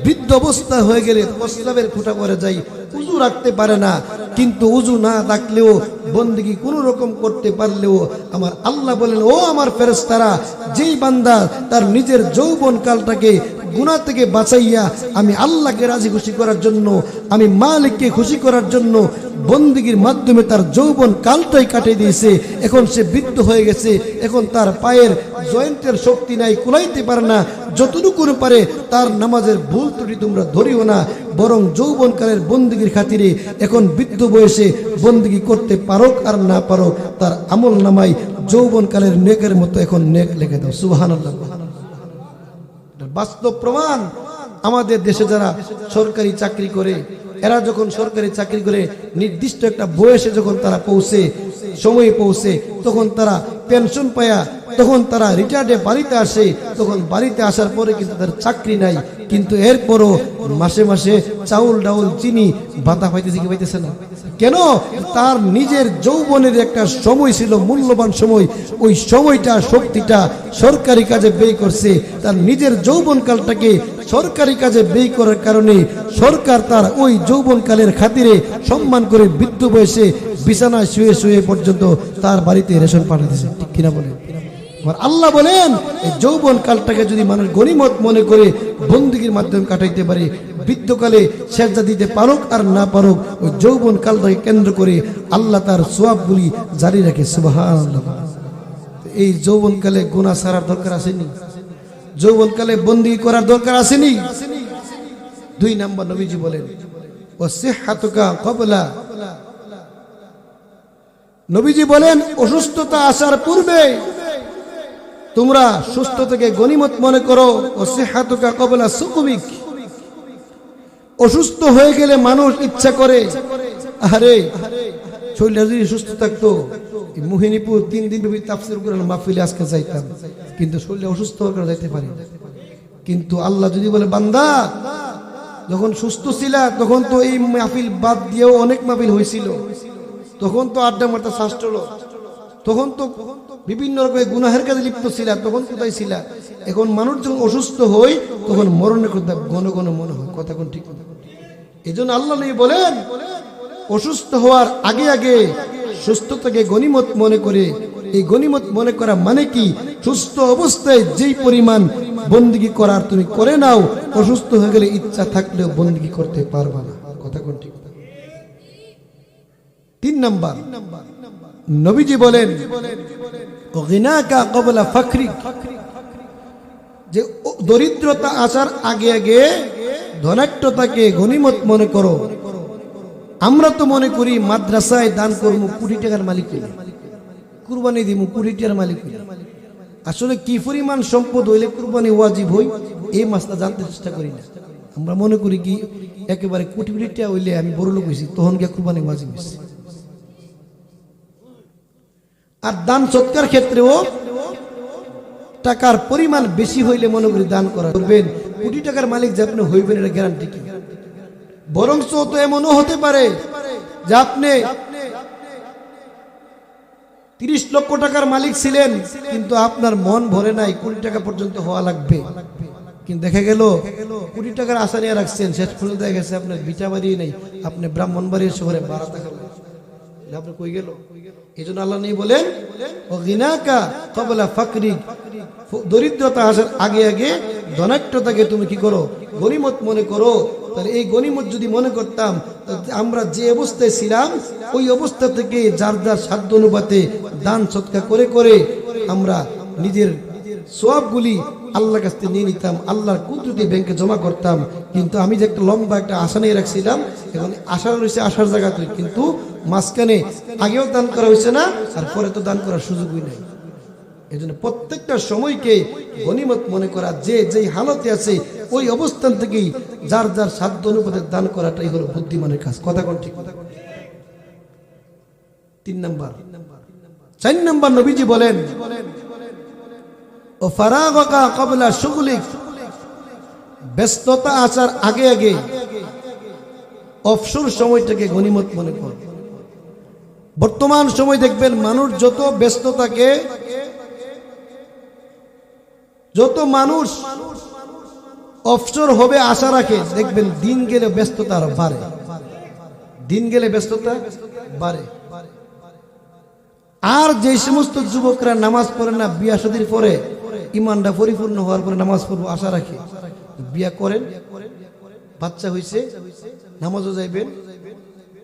Speaker 1: বৃদ্ধ অবস্থা হয়ে গেলে প্রস্রাবের ফুটা করে যায়, উজু রাখতে পারে না, কিন্তু উজু না রাখলেও বন্দেগী কোন রকম করতে পারলেও আমার আল্লাহ বলেন, ও আমার ফেরেশতারা, যেই বান্দা তার নিজের যৌবন কালটাকে গুনাহ থেকে বাঁচাইয়া আমি আল্লাহকে রাজি খুশি করার জন্য, আমি মালিককে খুশি করার জন্য বন্দেগীর মাধ্যমে তার যৌবন কালটাই কাটিয়ে দিয়েছে, এখন সে বৃদ্ধ হয়ে গেছে, এখন তার পায়ের জয়েন্টের শক্তি নাই, কুলাইতে পারে না, যতটুকু পারে তার নামাজের ভুল ত্রুটি তোমরা ধরিও না, বরং যৌবনকালের বন্দেগীর খাতিরে এখন বৃদ্ধ বয়সে বন্দেগী করতে পারোক আর না পারোক, তার আমল নামাই যৌবনকালের নেকের মতো এখন নেক লিখে দাও। সুবহানাল্লাহ। বাস্তব প্রমাণ। আমাদের দেশে যারা সরকারি চাকরি করে, এরা যখন সরকারি চাকরি করে নির্দিষ্ট একটা বয়সে যখন তারা পৌঁছে, সময়ে পৌঁছে, তখন তারা পেনশন পায়া, তখন তারা রিটায়ার্ডে বাড়িতে আসে, তখন বাড়িতে আসার পরে কিন্তু তার চাকরি নাই, কিন্তু এরপরও মাসে মাসে চাউল ডাউল চিনি ভাতা পাইতেছে কি পাইতেছে না? কেন? তার নিজের যৌবনের একটা সময় ছিল, মূল্যবান সময়, ওই সময়টা শক্তিটা সরকারি কাজে ব্যয় করছে, তার নিজের যৌবন কালটাকে সরকারি কাজে ব্যয় করার কারণে সরকার তার ওই যৌবনকালের খাতিরে সম্মান করে বৃদ্ধ বয়সে বিছানায় শুয়ে শুয়ে পর্যন্ত তার বাড়িতে রেশন পাঠাতেছে, ঠিক কিনা বলেন? আল্লাহ বলেন এই যৌবন কালটাকে যদি মানুষ গনিমত মনে করে বন্দেগীর মাধ্যমে কাটাইতে পারে, বৃদ্ধকালে সেজদা দিতে পারুক আর না পারুক, ওই যৌবন কালটাকে কেন্দ্র করে আল্লাহ তার সওয়াবগুলি জারি রাখে। সুবহানাল্লাহ। এই যৌবনকালে গুনাহ ছাড়ার দরকার আসেনি? যৌবনকালে বন্দি করার দরকার আসেনি? 2 নম্বর নবীজি বলেন ওয়াসিহহাতুকা ক্বাবলা, নবীজি বলেন অসুস্থতা আসার পূর্বে তোমরা সুস্থতাকে গনিমত মনে করো। ওয়াসিহহাতুকা ক্বাবলা সুকুমিক, অসুস্থ হয়ে গেলে মানুষ ইচ্ছা করে আরে শরীরটা যদি সুস্থ থাকতো মোহিনীপুর 3 দিন ব্যাপী তাফসীর কোরআন মাহফিলে আজকে যাইতাম, কিন্তু শরীরটা অসুস্থ হয়ে গেলে যাইতে পারি। কিন্তু আল্লাহ যদি বলে বান্দা যখন সুস্থ ছিলা তখন তো এই মাহফিল বাদ দিয়েও অনেক মাহফিল হয়েছিল, তখন তো আড্ডা মারতে শাস্ত্র হলো, তখন তো বিভিন্ন রকমের গুনাহের কাজে লিপ্ত ছিলা, তখন কোথায় ছিলা? এখন মানুষ যখন অসুস্থ হয় তখন মরণের কথা ঘন ঘন মনে হয়। কথা কোন ঠিক? এই জন্য আল্লাহ নবী বলেন অসুস্থ হওয়ার আগে আগে সুস্থতাকে গনিমত মনে করে। এই গনিমত মনে করা মানে কি? সুস্থ অবস্থায় যেই পরিমাণ বন্দেগী করার তুমি করে নাও, অসুস্থ হয়ে গেলে ইচ্ছা থাকলেও বন্দেগী করতে পারবা না। কথা কোন ঠিক? 3 নাম্বার নবীজি বলেন গিনাকা ক্বাবলা ফাকরিক, যে দরিদ্রতা আসার আগে আগে ধনাঢ্যতাকে গনিমত মনে করো। আমরা তো মনে করি মাদ্রাসায় দান করবো, কোটি টাকার মালিক হইলে কুরবানি দিব, কোটি টাকার মালিক হইলে। আসলে কি পরিমাণ সম্পদ হইলে কুরবানি ওয়াজিব হই এই মাসলা জানতে চেষ্টা করি না। আমরা মনে করি কি একেবারে কোটি কোটি টাকা হইলে আমি বড় লোক হয়েছি, তখন গিয়ে কুরবানি ওয়াজিব হয়েছে। আর দান সৎকার ক্ষেত্রেও টাকার পরিমাণ বেশি হইলে মনে করি দান করা করবেন। কোটি টাকার মালিক যে আপনি হইবেন এটা গ্যারান্টি কি? বরঞ্চ তো এমনও হতে পারে যে আপনি 30 লক্ষ টাকার মালিক ছিলেন, কিন্তু আপনার মন ভরে নাই, কোটি টাকা পর্যন্ত হওয়া লাগবে। কিন্তু দেখা গেল কোটি টাকার আশা নিয়ে রাখছেন, শেষ পর্যন্ত দেখা গেছে আপনার ভিটা বাড়ি নেই, আপনি ব্রাহ্মণবাড়ির শহরে ভাড়া থাকলেন, আপনি কই গেল? এই জন্য আল্লাহ নেই বলেন গিনাকা ক্বাবলা ফাকরিক, দরিদ্রতা আসার আগে আগে ধনাঢ্যতাকে তুমি কি করো? গনিমত মনে করো। তাহলে এই গনিমত যদি মনে করতাম, আমরা যে অবস্থায় ছিলাম ওই অবস্থা থেকে যার যার সাধ্য অনুপাতে দান সৎকার করে করে আমরা নিজের সওয়াবগুলি আল্লাহর কাছ থেকে নিয়ে নিতাম, আল্লাহর কুদরতি ব্যাংকে জমা করতাম। কিন্তু আমি যে একটা লম্বা একটা আশা নিয়ে রাখছিলাম, এখন আশা রয়েছে আশার জায়গাতে, কিন্তু মাঝখানে আগেও দান করা হয়েছে না, আর পরে তো দান করার সুযোগই নেই। এই জন্য প্রত্যেকটা সময়কে গনিমত মনে করা, যে যেই হালতে আছে ওই অবস্থান থেকেই যার যার সাধ্য অনুপাতে দান করাটাই হলো বুদ্ধিমানের কাজ। কথা কোন ঠিক? 3 নাম্বার। 4 নাম্বার নবীজি বলেন ও ফারাগকা ক্বাবলা শুগলিক, ব্যস্ততা আসার আগে আগে অবসর সময়টাকে গনিমত মনে কর। বর্তমান সময় দেখবেন মানুষ যত ব্যস্ত থাকে, যত মানুষ অবসর হবে আশা রাখে, দেখবেন দিন গেলে ব্যস্ততা আরো বাড়ে, দিন গেলে ব্যস্ততা বাড়ে। আর যে সমস্ত যুবকরা নামাজ পড়ে না, বিয়া শাদীর পরে ইমানটা পরিপূর্ণ হওয়ার পরে নামাজ পড়বো আশা রাখে, বিয়া করেন, বাচ্চা হইছে, নামাজও যাইবেন,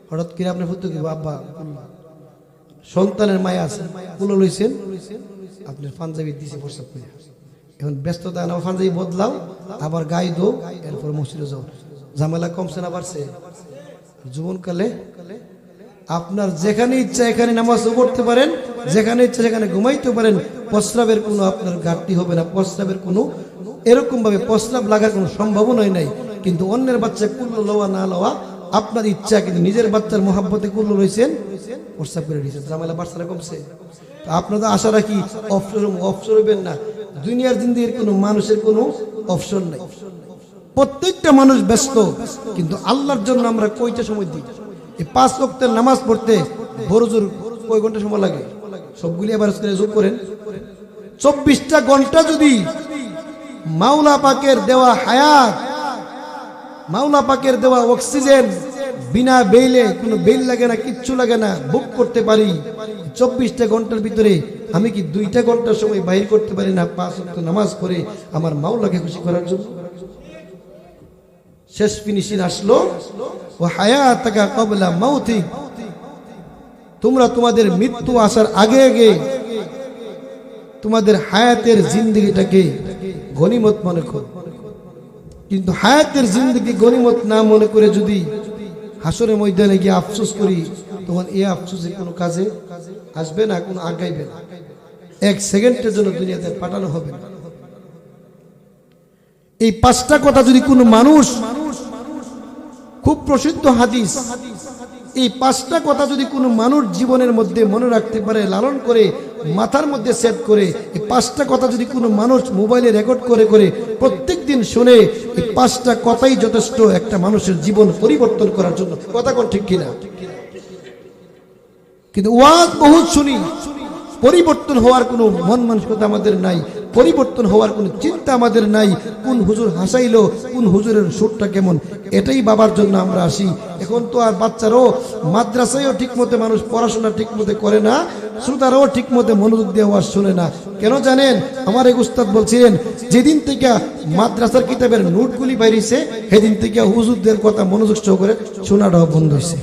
Speaker 1: হঠাৎ করে আপনি ফুটতে কি আব্বা সন্তানের মায়া আছে, কুলো লইছেন, আপনার পাঞ্জাবি দিছে প্রস্তাব করে, এখন ব্যস্ততা না, পাঞ্জাবি বদলাও, আবার গায়ে দো, এরপর মসজিদে যাও। ঝামেলা কমছে না বাড়ছে? জীবনকালে আপনার যেখানে ইচ্ছা এখানে নামাজও পড়তে পারেন, যেখানে ইচ্ছা সেখানে ঘুমাইতে পারেন, প্রস্রাবের কোনো আপনার ঘাটতি হবে না, প্রস্রাবের কোনো এরকম ভাবে প্রস্রাব লাগার কোনো সম্ভাবনাই নাই। কিন্তু অন্যের বাচ্চা কুল্লো লওয়া না লওয়া আপনার ইচ্ছা, কিন্তু নিজের বাচ্চার মোহাব্বতে কুল্লো রয়েছেন, প্রস্রাব করে দিয়েছেন, ঝামেলা বাড়ছে না কমছে? আপনাদের আশা রাখি অবসর হইবেন না। দুনিয়ার জিন্দেগির কোনো মানুষের কোনো অপশন নাই, প্রত্যেকটা মানুষ ব্যস্ত, কিন্তু আল্লাহর জন্য আমরা কয়টা সময় দিই? এই 5 ওয়াক্তের নামাজ পড়তে বড় জোর কয় ঘন্টা সময় লাগে? সবগুলি আবার যোগ করেন, 24টা ঘন্টা যদি মাওলা পাকের দেওয়া হায়াত, মাওলা পাকের দেওয়া অক্সিজেন বিনা বেইলে, কোনো বেইল লাগে না, কিচ্ছু লাগে না, বুক করতে পারি। 24টা ঘন্টার ভিতরে আমি কি 2টা ঘন্টার সময় বাহির করতে পারি না 5 ওয়াক্ত নামাজ পড়ে আমার মাওলাকে খুশি করার জন্য? শেষ ফিনিশিং আসলো, ওয়া হায়াতাকা ক্বাবলা মাউতিক, তোমরা তোমাদের মৃত্যু আসার আগে আগে তোমাদের হায়াতের জিন্দেগিটাকে গনিমত মনে করো। কিন্তু হায়াতের জিন্দেগি গনিমত না মনে করে যদি হাসরের ময়দানে গিয়ে আফসোস করি, তখন এই আফসোসের কোনো কাজে আসবে না, কোনো আগাইবে না, 1 সেকেন্ডের জন্য দুনিয়াতে পাঠানো হবে না। এই 5টা কথা যদি কোনো মানুষ, খুব প্রসিদ্ধ হাদিস, এই 5টা কথা যদি কোনো মানুষ জীবনের মধ্যে মনে রাখতে পারে, লালন করে মাথার মধ্যে সেট করে, এই 5টা কথা যদি কোনো মানুষ মোবাইলে রেকর্ড করে করে প্রত্যেক দিন শুনে, এই 5টা কথাই যথেষ্ট একটা মানুষের জীবন পরিবর্তন করার জন্য। কথা কোন ঠিক কিনা? কিন্তু ওয়াজ বহুত শুনি, পরিবর্তন হওয়ার কোনো মন মানসিকতা আমাদের নাই, পরিবর্তন হওয়ার কোনো চিন্তা আমাদের নাই। কোন হুজুর হাসাইলো, কোন হুজুরের সুরটা কেমন, এটাই বাবার জন্য আমরা আসি। এখন তো আর বাচ্চারাও মাদ্রাসায়ও ঠিক মতো মানুষ পড়াশোনা ঠিক মতো করে না, শ্রোতারাও ঠিক মতো মনোযোগ দিয়ে ওয়াজ শোনে না। কেন জানেন? আমার এক উস্তাদ বলছিলেন, যেদিন থেকে মাদ্রাসার কিতাবের নোটগুলি বাইরেছে, সেদিন থেকে হুজুরদের কথা মনোযোগ সহকারে শোনাটাও বন্ধ হয়েছে।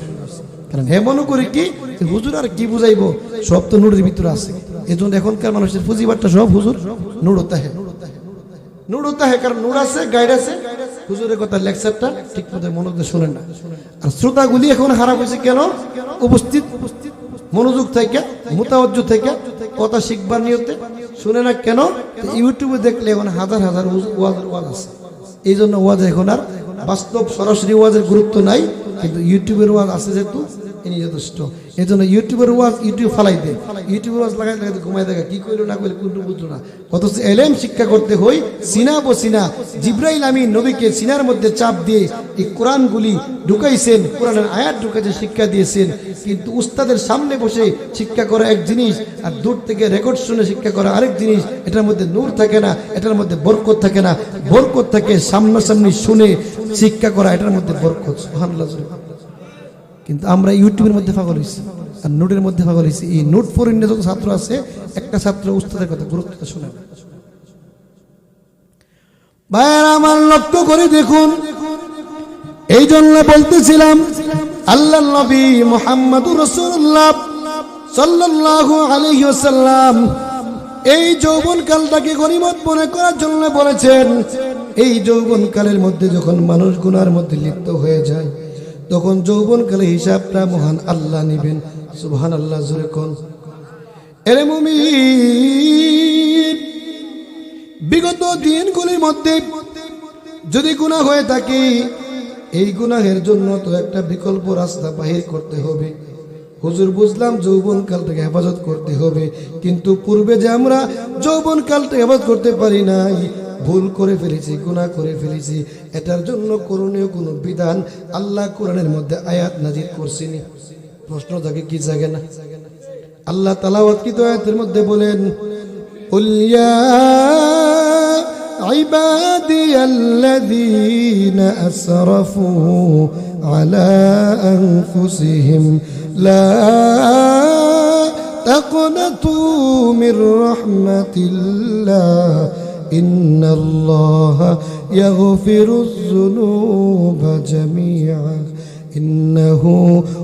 Speaker 1: কারণ হে মনে করি কি, হুজুর আর কি বুঝাইবো, সব তো নুরের ভিতরে আছে। এই জন্য এখনকার মানুষের পুঁজিবারটা সব হুজুর নুড়তা হে, নুড়তা হে, কারণ নুর আছে, গাইড আছে, হুজুরের কথা লেকচারটা ঠিক মতো মনোযোগ শোনেন না। আর শ্রোতাগুলি এখন খারাপ হয়েছে কেন? উপস্থিত মনোযোগ থেকে, মুতাওয়াজ্জ থেকে কথা শিখবার নিয়তে শুনে না কেন? ইউটিউবে দেখলে এখন হাজার হাজার ওয়াজ আছে। এই জন্য ওয়াজ এখন আর বাস্তব সরাসরি ওয়াজের গুরুত্ব নাই, কিন্তু ইউটিউবের ওয়াজ আছে যেহেতু ইনি যথেষ্ট। এই জন্য ইউটিউবের ওয়াজ ইউটিউব ফালাই দেয়, ইউটিউবের ওয়াজ লাগাই লাগাই ঘুমাই দেখা, কি করলো না করলে কোনটু বুঝলো না। অথচ এলেম শিক্ষা করতে হই সিনা বসিনা। জিব্রাইল আমিন নবীকে সিনার মধ্যে চাপ দিয়ে এই কোরআনগুলি ঢুকাইছেন, কোরআনের আয়াত ঢুকাইছে, শিক্ষা দিয়েছেন। কিন্তু উস্তাদের সামনে বসে শিক্ষা করা এক জিনিস, আর দূর থেকে রেকর্ড শুনে শিক্ষা করা আরেক জিনিস। এটার মধ্যে নূর থাকে না, এটার মধ্যে বরকত থাকে না। বরকত থাকে সামনাসামনি শুনে শিক্ষা করা, এটার মধ্যে বরকত। সুবহানাল্লাহ। কিন্তু আমরা ইউটিউবের মধ্যে পাগল হয়েছি আর নোটের মধ্যে পাগল হয়েছি। এই নোট ফরিনে যত ছাত্র আছে, একটা ছাত্র উস্তাদের কথা গুরুত্ব শোনে না। ভাইয়েরা আমার, লক্ষ্য করে দেখুন, এই জন্য বলতেছিলাম আল্লাহর নবী মুহাম্মদুর রাসূলুল্লাহ সাল্লাল্লাহু আলাইহি ওয়াসাল্লাম এই যৌবনকালটাকে গনিমত মনে করার জন্য বলেছেন। এই যৌবনকালের মধ্যে যখন মানুষ গুনার মধ্যে লিপ্ত হয়ে যায়, তখন যৌবনকালে হিসাবটা মহান আল্লাহ নেবেন। সুবহানাল্লাহ, জোরে কোন। এরে মুমিন, বিগত দিনগুলির মধ্যে যদি গুনাহ হয়ে থাকে, এই গুনাহের জন্য তো একটা বিকল্প রাস্তা বাহির করতে হবে। হুজুর বুঝলাম যৌবনকালটাকে হেফাজত করতে হবে, কিন্তু পূর্বে যে আমরা যৌবনকালটা হেফাজত করতে পারি নাই, ভুল করে ফেলেছি, গুনাহ করে ফেলেছি, এটার জন্য করণীয় কোন বিধান আল্লাহ কোরআনের মধ্যে আয়াত নাজিল করছেন। প্রশ্ন থাকে কি জাগে না? আল্লাহ তেলাওয়াতকৃত আয়াতের মধ্যে বলেন, কুল ইয়া ইবাদিয়াল্লাযীনা আসরাফু আলা আনফুসিহিম লা তাকনাতু মির রাহমাতিল্লাহ ইন্নাল্লাহা ইয়াগফিরুয যুনুবা জামিআ ইন্নাহু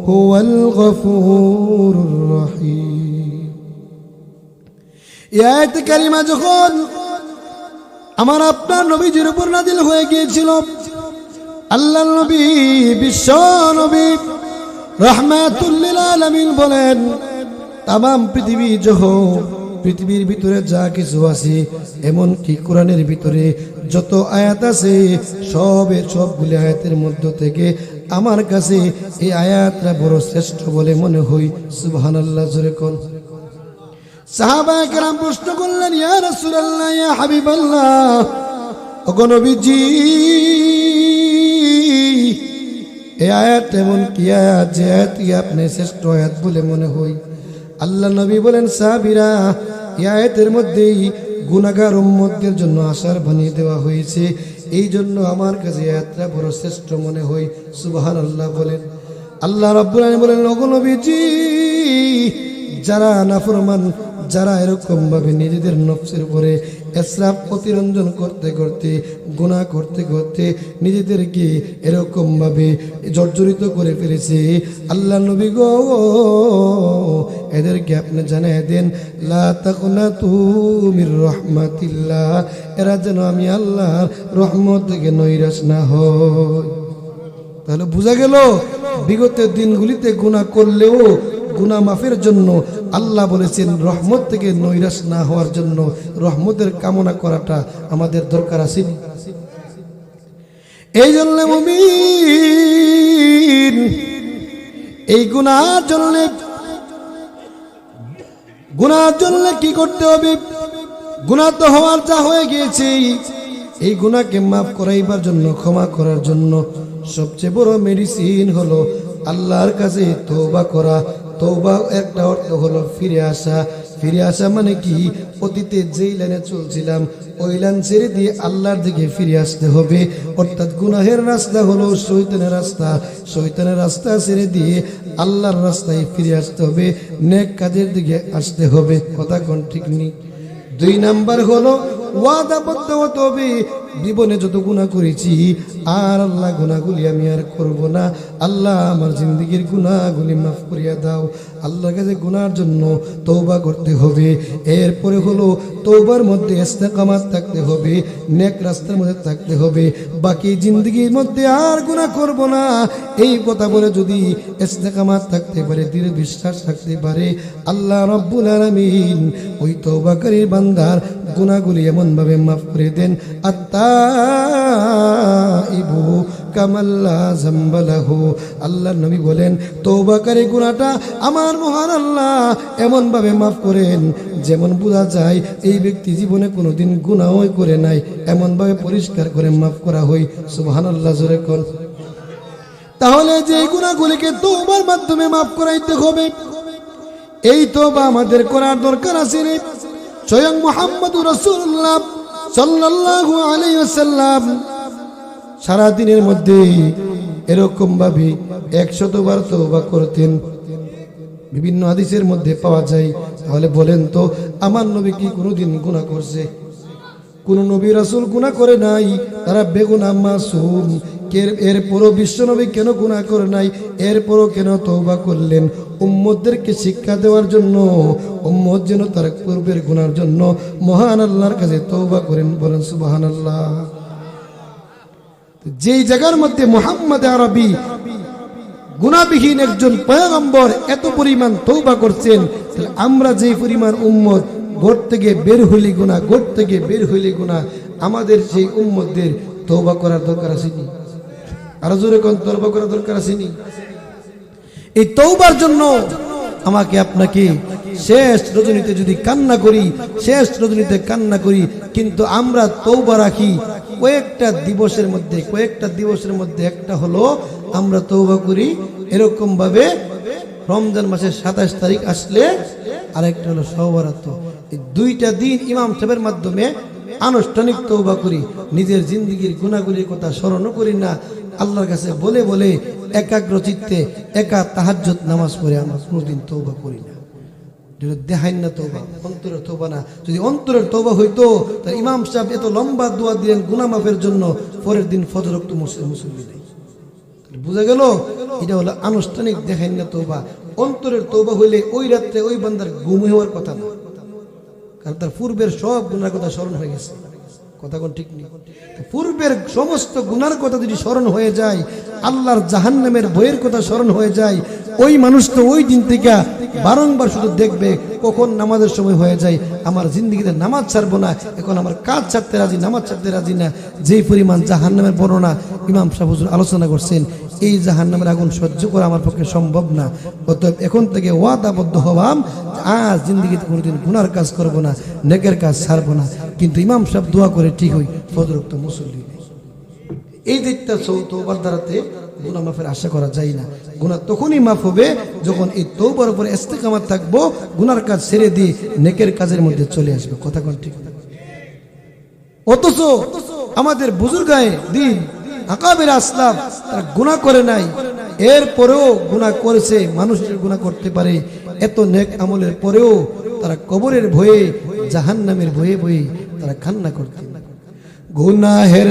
Speaker 1: হুয়াল গফুরুর রহিম। এই আয়াত কারিমা যখন আমার আপনার নবীজির উপর নাযিল হয়ে গিয়েছিল, আল্লাহর নবী, বিশ্ব নবী রাহমাতুল লিল আলামিন বলেন, তামাম পৃথিবী পৃথিবীর ভিতরে যা কিছু আছে, এমনকি কোরআনের ভিতরে যত আয়াত আছে, সবগুলি আয়াতের মধ্য থেকে আমার কাছে এই আয়াতটা বড় শ্রেষ্ঠ বলে মনে হয়। সুবহানাল্লাহ, জোরে কোন। সাহাবায়ে কেরাম প্রশ্ন করলেন, ইয়া রাসূলুল্লাহ, ইয়া হাবিবাল্লাহ, ওগো নবীজি, এই আয়াত এমন কি আয়াত যে আয়াত কি আপনি শ্রেষ্ঠ আয়াত বলে মনে হয়? আল্লাহ নবী বলেন, সাহাবীরা, এই আয়াতের মধ্যেই গুনাহগার উম্মতদের জন্য আশার বানিয়ে দেওয়া হয়েছে। এই জন্য আমার কাছে এতটা বড় শ্রেষ্ঠ মনে হয়। সুবহানাল্লাহ বলেন। আল্লাহ রাব্বুল আলামিন বলেন, ওগো নবীজি, যারা নাফরমান, যারা এরকম ভাবে নিজেদের নফসের উপরে ইসরাফ অতিরঞ্জন করতে করতে, গুনাহ করতে করতে নিজেদেরকে এরকম ভাবে জর্জরিত করে ফেলেছে, আল্লাহ নবী গো এদেরকে আপনি জানিয়ে দেন, লা তাকনাতু মির রাহমাতিল্লাহ, এরা যেন আমি আল্লাহর রহমত থেকে নৈরাশ না হয়। তাহলে বোঝা গেল বিগতের দিনগুলিতে গুনাহ করলেও গুনাহ মাফের জন্য আল্লাহ বলেছেন রহমত থেকে নৈরাশ না হওয়ার জন্য রহমতের কামনা করাটা আমাদের দরকার আছে। এই জন্য মুমিন এই গুনাহর জন্য কি করতে হবে? গুনাহ তো হওয়ার যা হয়ে গিয়েছে, এই গুনাহকে মাফ করাইবার জন্য, ক্ষমা করার জন্য সবচেয়ে বড় মেডিসিন হলো আল্লাহর কাছে তওবা করা। তওবা একটা অর্থ হলো ফিরে আসা। ফিরে আসা মানে কি? অতীতে যেই লাইনে চলছিলাম ওই লাইন ছেড়ে দিয়ে আল্লাহর দিকে ফিরে আসতে হবে। অর্থাৎ গুনাহের রাস্তা হলো শয়তানের রাস্তা, শয়তানের রাস্তা ছেড়ে দিয়ে আল্লাহর রাস্তায় ফিরে আসতে হবে, নেক কাজের দিকে আসতে হবে। কথা কোন ঠিক নেই? 2 নাম্বার হলো ওয়াদাবদ্ধ হতে হবে, জীবনে যত গুনাহ করেছি আর আল্লাহ গুনাহগুলি আমি আর করব না, আল্লাহ আমার জিন্দেগির গুনাহগুলি মাফ করিয়া দাও। আল্লাহর কাছে গুনাহর জন্য তওবা করতে হবে। এরপরে হলো তওবার মধ্যে ইস্তেকামাত থাকতে হবে, নেক রাস্তার মধ্যে থাকতে হবে। বাকি জিন্দেগির মধ্যে আর গুনাহ করব না, এই কথা বলে যদি ইস্তেকামাত থাকতে পারে, দৃঢ় বিশ্বাস থাকতে পারে, আল্লাহ রাব্বুল আলামিন ওই তওবাকারী বান্দার গুনাহগুলি এমন ভাবে মাফ করে দেন, আত্তাইবু কামাল্লা জামবালাহু। আল্লাহ নবী বলেন, তওবাকারী গুনাহটা আমার মহান আল্লাহ এমন ভাবে মাফ করেন যেমন বোঝা যায় এই ব্যক্তি জীবনে কোনোদিন গুনাহই করে নাই, এমন ভাবে পরিষ্কার করে মাফ করা হয়। সুবহানাল্লাহ জোরে কোন। তাহলে যে গুনাহগুলিকে তওবার মাধ্যমে মাফ করাইতে হবে, এই তওবা আমাদের করার দরকার আছে রে। স্বয়ং মুহাম্মদুর রাসূলুল্লাহ সাল্লাল্লাহু আলাইহি ওয়াসাল্লাম সারা দিনের মধ্যে এরকম ভাবে 100 বার তওবা করতেন, বিভিন্ন হাদিসের মধ্যে পাওয়া যায়। তাহলে বলেন তো, আমার নবী কি কোনোদিন গুনাহ করছে? কোন নবী রাসূল গুনাহ করে নাই, তারা বেগুনাহ মাসুম। এরপরও বিশ্ব নবী কেন গুনাহ করে নাই? এরপরও কেন তওবা করলেন? উম্মতদেরকে শিক্ষা দেওয়ার জন্য, উম্মত যেন তার পূর্বের গুনার জন্য মহান আল্লাহর কাছে তওবা করেন। বলেন সুবহানাল্লাহ। যেই জায়গার মধ্যে মুহাম্মদ আরবি গুনাহবিহীন একজন পয়গম্বর এত পরিমাণ তওবা করছেন, তাহলে আমরা যেই পরিমাণ উম্মত ঘর থেকে বের হইলে গুনাহ, ঘর থেকে বের হইলে গুনাহ, আমাদের সেই উম্মতদের তওবা করার দরকার আছে নি? আরো জোরে কোন, তওবা করার দরকার আছে নি? এই তওবার জন্য আমাকে আপনাকে শেষ রজনীতে যদি কান্না করি, শেষ রজনীতে কান্না করি, কিন্তু আমরা তওবা রাখি কয়েকটা দিবসের মধ্যে একটা হলো আমরা তওবা করি এরকম ভাবে রমজান মাসের 27 তারিখ আসলে, আরেকটা হলো শবে বরাত। এই 2টা দিন ইমাম সাহেবের মাধ্যমে আনুষ্ঠানিক তওবা করি, নিজের জিন্দেগির গুনাহগুলির কথা স্মরণ করি না, আল্লাহর কাছে বলে বলে একাগ্র চিত্তে একা তাহাজ্জুদ নামাজ পড়ে আমরা কোনোদিন তওবা করি না। দেখাইন না তওবা, অন্তরের তওবা না। যদি অন্তরের তওবা হইতো তাহলে ইমাম সাহেব এত লম্বা দোয়া দিলেন গুনাহ মাফের জন্য, পরের দিন ফজর ওয়াক্ত মুসল্লি নেই। বুঝা গেল? এটা হলো আনুষ্ঠানিক দেখাইন না তওবা। অন্তরের তওবা হইলে ওই রাত্রে ওই বান্দার ঘুম হওয়ার কথা না, কারণ তার পূর্বের সব গুনার কথা স্মরণ হয়ে গেছে। কথা কোন ঠিক নেই? পূর্বের সমস্ত গুনার কথা যদি স্মরণ হয়ে যায়, আল্লাহর জাহান্নামের ভয়ের কথা স্মরণ হয়ে যায়, ওই মানুষ তো ওই দিন থেকে বারংবার শুধু দেখবে কখন নামাজের সময় হয়ে যায়, আমার জিন্দেগিতে নামাজ ছাড়বো না, এখন আমার কাজ ছাড়তে রাজি, নামাজ ছাড়তে রাজি না। যেই পরিমাণ জাহান্নামের বর্ণনা ইমাম সাহেব হুজুর আলোচনা করছেন, এই জাহান্নামের আগুন সহ্য করা আমার পক্ষে সম্ভব না। অতএব এখন থেকে ওয়াদাবদ্ধ হবাম, আজ জিন্দেগিতে কোনোদিন গুনার কাজ করবো না, নেকের কাজ ছাড়বো না। কিন্তু ইমাম সাহেব দোয়া করে ঠিক হই, ফজর ওয়াক্ত মুসল্লি নেই। এই দিকটা তওবার দ্বারাতে গুনাহ মাফের আশা করা যায় না। গুনাহ তখনই মাফ হবে যখন এই তওবার উপরে ইস্তেকামাত থাকবো, গুনার কাজ ছেড়ে দিয়ে নেকের কাজের মধ্যে চলে আসবে। কথা কোন ঠিক? অথচ আমাদের বুজুর্গায়ে দিন আকাবের আসলাফ তারা গুনাহ করে নাই, এরপরেও গুনাহ করেছে। মানুষের গুনাহ করতে পারে, এত নেক আমলের পরেও তারা কবরের ভয়ে, জাহান্নামের ভয়ে ভয়ে তারা কান্না করতেন। গুনাহের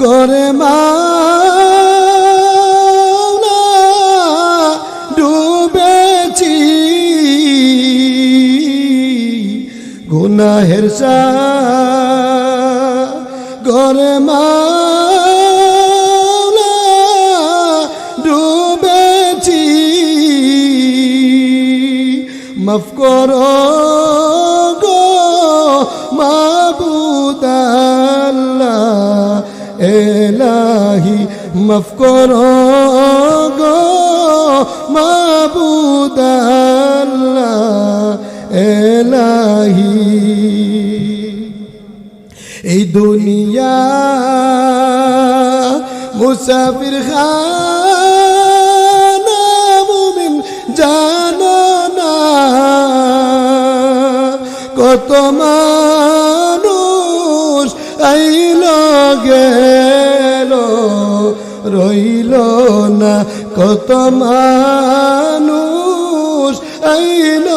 Speaker 1: গরে মাওলা ডুবেছি, গুনাহের গরে মাওলা ডুবেছি, মাফ করো গো মাবুদ আল্লাহ এলাহি, মাফ করো গো মাবুদ আল্লাহ এলাহি। এই দুনিয়া মুসাফির খানা, মুমিন জানো না কত মানুষ আইল গেল রইল না, কত মানুষ আইল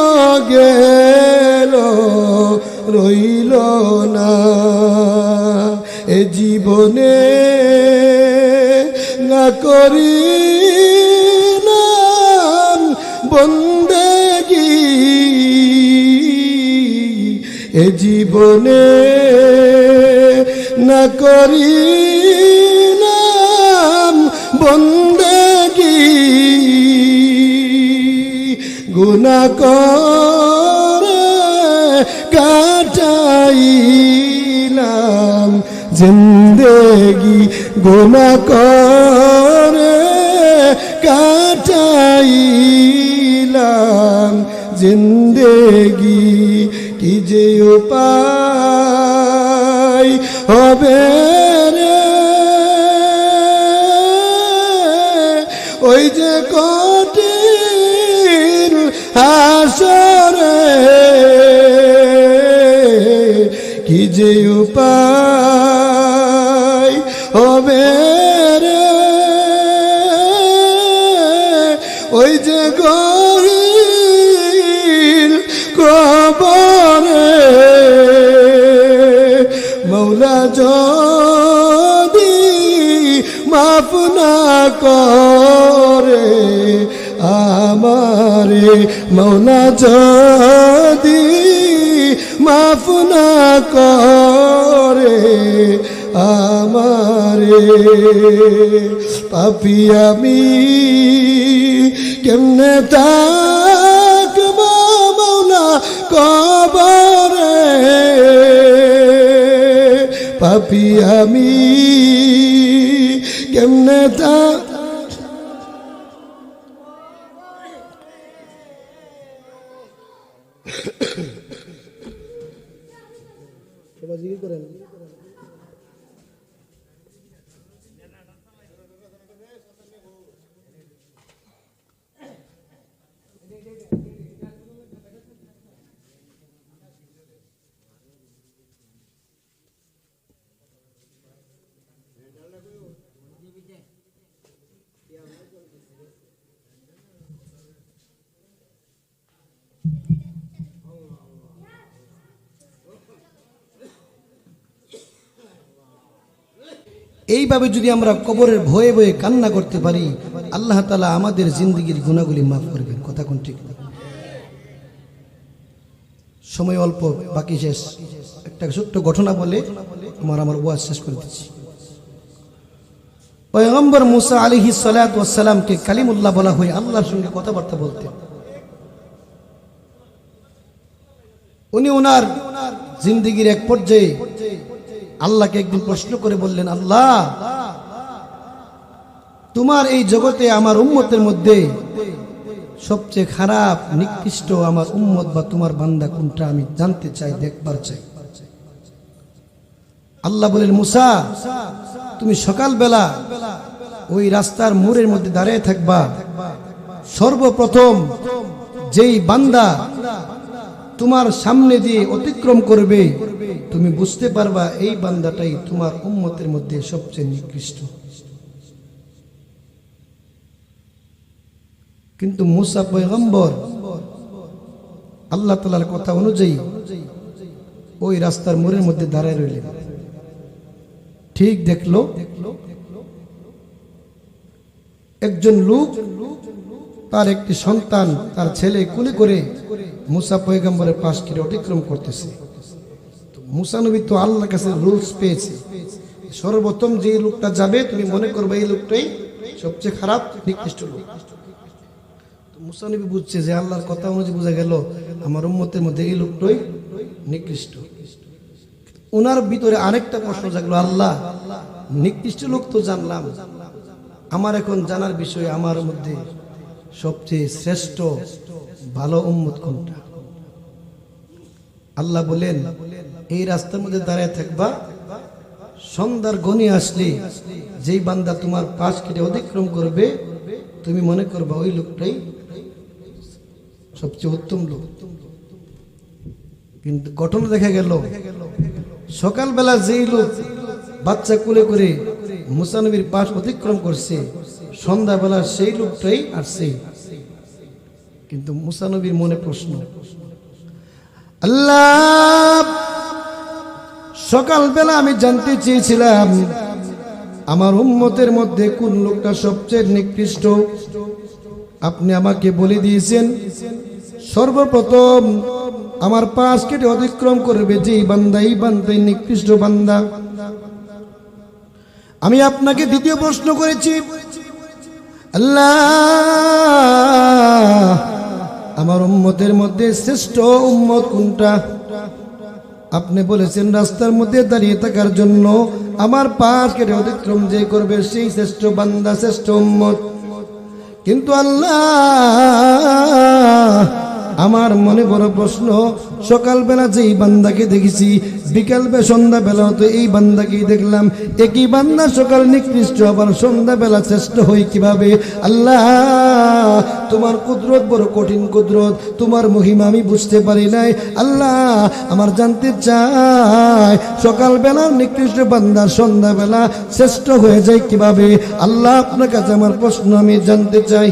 Speaker 1: গেল রইল না। এ জীবনে না করিলাম বন্দেগী, এ জীবনে না করিলাম বন্দেগী, গুনাহ করে কাটাইলাম জিন্দেগি, গুনাহ করে কাটাইলাম জিন্দেগি। কি যে উপায় হবে রে, ওই যে কঠিন হাসরে, কি যে উপায় হবে রে, ওই যে গহীন কবরে। মৌলা যদি মাফ না করে আমারে, মৌলা যদি মাফ না করে আমারে, পাপী আমি কেমনে থাকবো মৌলা কবরে, পাপী আমি কেমনে করেন। এইভাবে যদি আমরা কবরের ভয়ে ভয়ে কান্না করতে পারি, আল্লাহ তাআলা আমাদের জিন্দেগির গুনাহগুলি মাফ করবেন। কথা কোন ঠিক? সময় অল্প, বাকি শেষ। একটা ছোট্ট ঘটনা বলে আমার ওয়াজ শেষ করে দিচ্ছি। পয়গম্বর মুসা আলাইহিস সালাতু ওয়াস সালামকে কালিমুল্লাহ বলা হয়, আল্লাহর সঙ্গে কথাবার্তা বলতেন। উনি ওনার জিন্দেগির এক পর্যায়ে আল্লাহকে একদিন প্রশ্ন করে বললেন, আল্লাহ, তোমার এই জগতে আমার উম্মতের মধ্যে সবচেয়ে খারাপ নিকৃষ্ট আমার উম্মত বা তোমার বান্দা কোনটা, আমি জানতে চাই, দেখবার চাই। আল্লাহ বলেন, মুসা, তুমি সকালবেলা ওই রাস্তার মোড়ের মধ্যে দাঁড়িয়ে থাকবা, সর্বপ্রথম যেই বান্দা তোমার সামনে দিয়ে অতিক্রম করবে, তুমি বুঝতে পারবা এই বান্দাটাই তোমার উম্মতের মধ্যে সবচেয়ে নিকৃষ্ট। কিন্তু মুসা পয়গম্বর আল্লাহ তাআলার কথা অনুযায়ী ওই রাস্তার মোড়ের মধ্যে দাঁড়ায় রইলেন। ঠিক দেখলো একজন লোক তার একটি সন্তান, তার ছেলে কোলে করে মুসা পয়গম্বরের পাশ কেটে অতিক্রম করতেছে। মুসা নবী তো আল্লাহর কাছে রুলস পেয়েছে, সর্বপ্রথম যে লোকটা যাবে তুমি মনে করবে এই লোকটাই সবচেয়ে খারাপ নিকৃষ্ট লোক। মুসা নবী বুঝছে যে আল্লাহর কথা অনুযায়ী বোঝা গেল আমার উম্মতের মধ্যে এই লোকটাই নিকৃষ্ট। ওনার ভিতরে আরেকটা প্রশ্ন জাগলো, আল্লাহ নিকৃষ্ট লোক তো জানলাম, আমার এখন জানার বিষয় আমার মধ্যে সবচেয়ে শ্রেষ্ঠ ভালো উম্মত কোনটা। আল্লাহ বলেন এই রাস্তার মধ্যে দাঁড়ায় থাকবা, সন্ধ্যার গনি আসলে যেই বান্দা তোমার পাশ কেটে অতিক্রম করবে তুমি মনে করবা ওই লোকটাই সবচেয়ে উত্তম লোক। কিন্তু ঘটনা দেখা গেল সকালবেলা যেই লোক বাচ্চা কোলে করে মুসা নবীর পাশ অতিক্রম করছে, সন্ধ্যাবেলা সেই লোকটাই আসছে। কিন্তু মুসা নবীর মনে প্রশ্ন, আল্লাহ সকালবেলা আমি জানতে চেয়েছিলাম আমার উম্মতের মধ্যে কোন লোকটা সবচেয়ে নিকৃষ্ট, আপনি আমাকে বলে দিয়েছেন সর্বপ্রথম আমার পাশ কেটে অতিক্রম করবে যে বান্দা, এই বান্দাই নিকৃষ্ট বান্দা। আমি আপনাকে দ্বিতীয় প্রশ্ন করেছি, আল্লাহ আমার উম্মতের মধ্যে শ্রেষ্ঠ উম্মত কোনটা, আপনি বলেছেন রাস্তার মধ্যে দাঁড়িয়ে থাকার জন্য আমার পাশ কেটে অতিক্রম যে করবে সেই শ্রেষ্ঠ বান্দা, শ্রেষ্ঠ উম্মত। কিন্তু আল্লাহ আমার মনে বড় প্রশ্ন, সকালবেলা যেই বান্দাকে দেখেছি বিকালবেলা সন্ধ্যাবেলা তো এই বান্দাকেই দেখলাম, একই বান্দা সকাল নিকৃষ্ট আবার সন্ধ্যাবেলা শ্রেষ্ঠ হই কিভাবে? আল্লাহ তোমার কুদরত বড় কঠিন কুদরত, তোমার মহিমা আমি বুঝতে পারি নাই। আল্লাহ আমার জানতে চাই সকালবেলা নিকৃষ্ট বান্দা সন্ধ্যাবেলা শ্রেষ্ঠ হয়ে যায় কিভাবে? আল্লাহ আপনার কাছে আমার প্রশ্ন আমি জানতে চাই।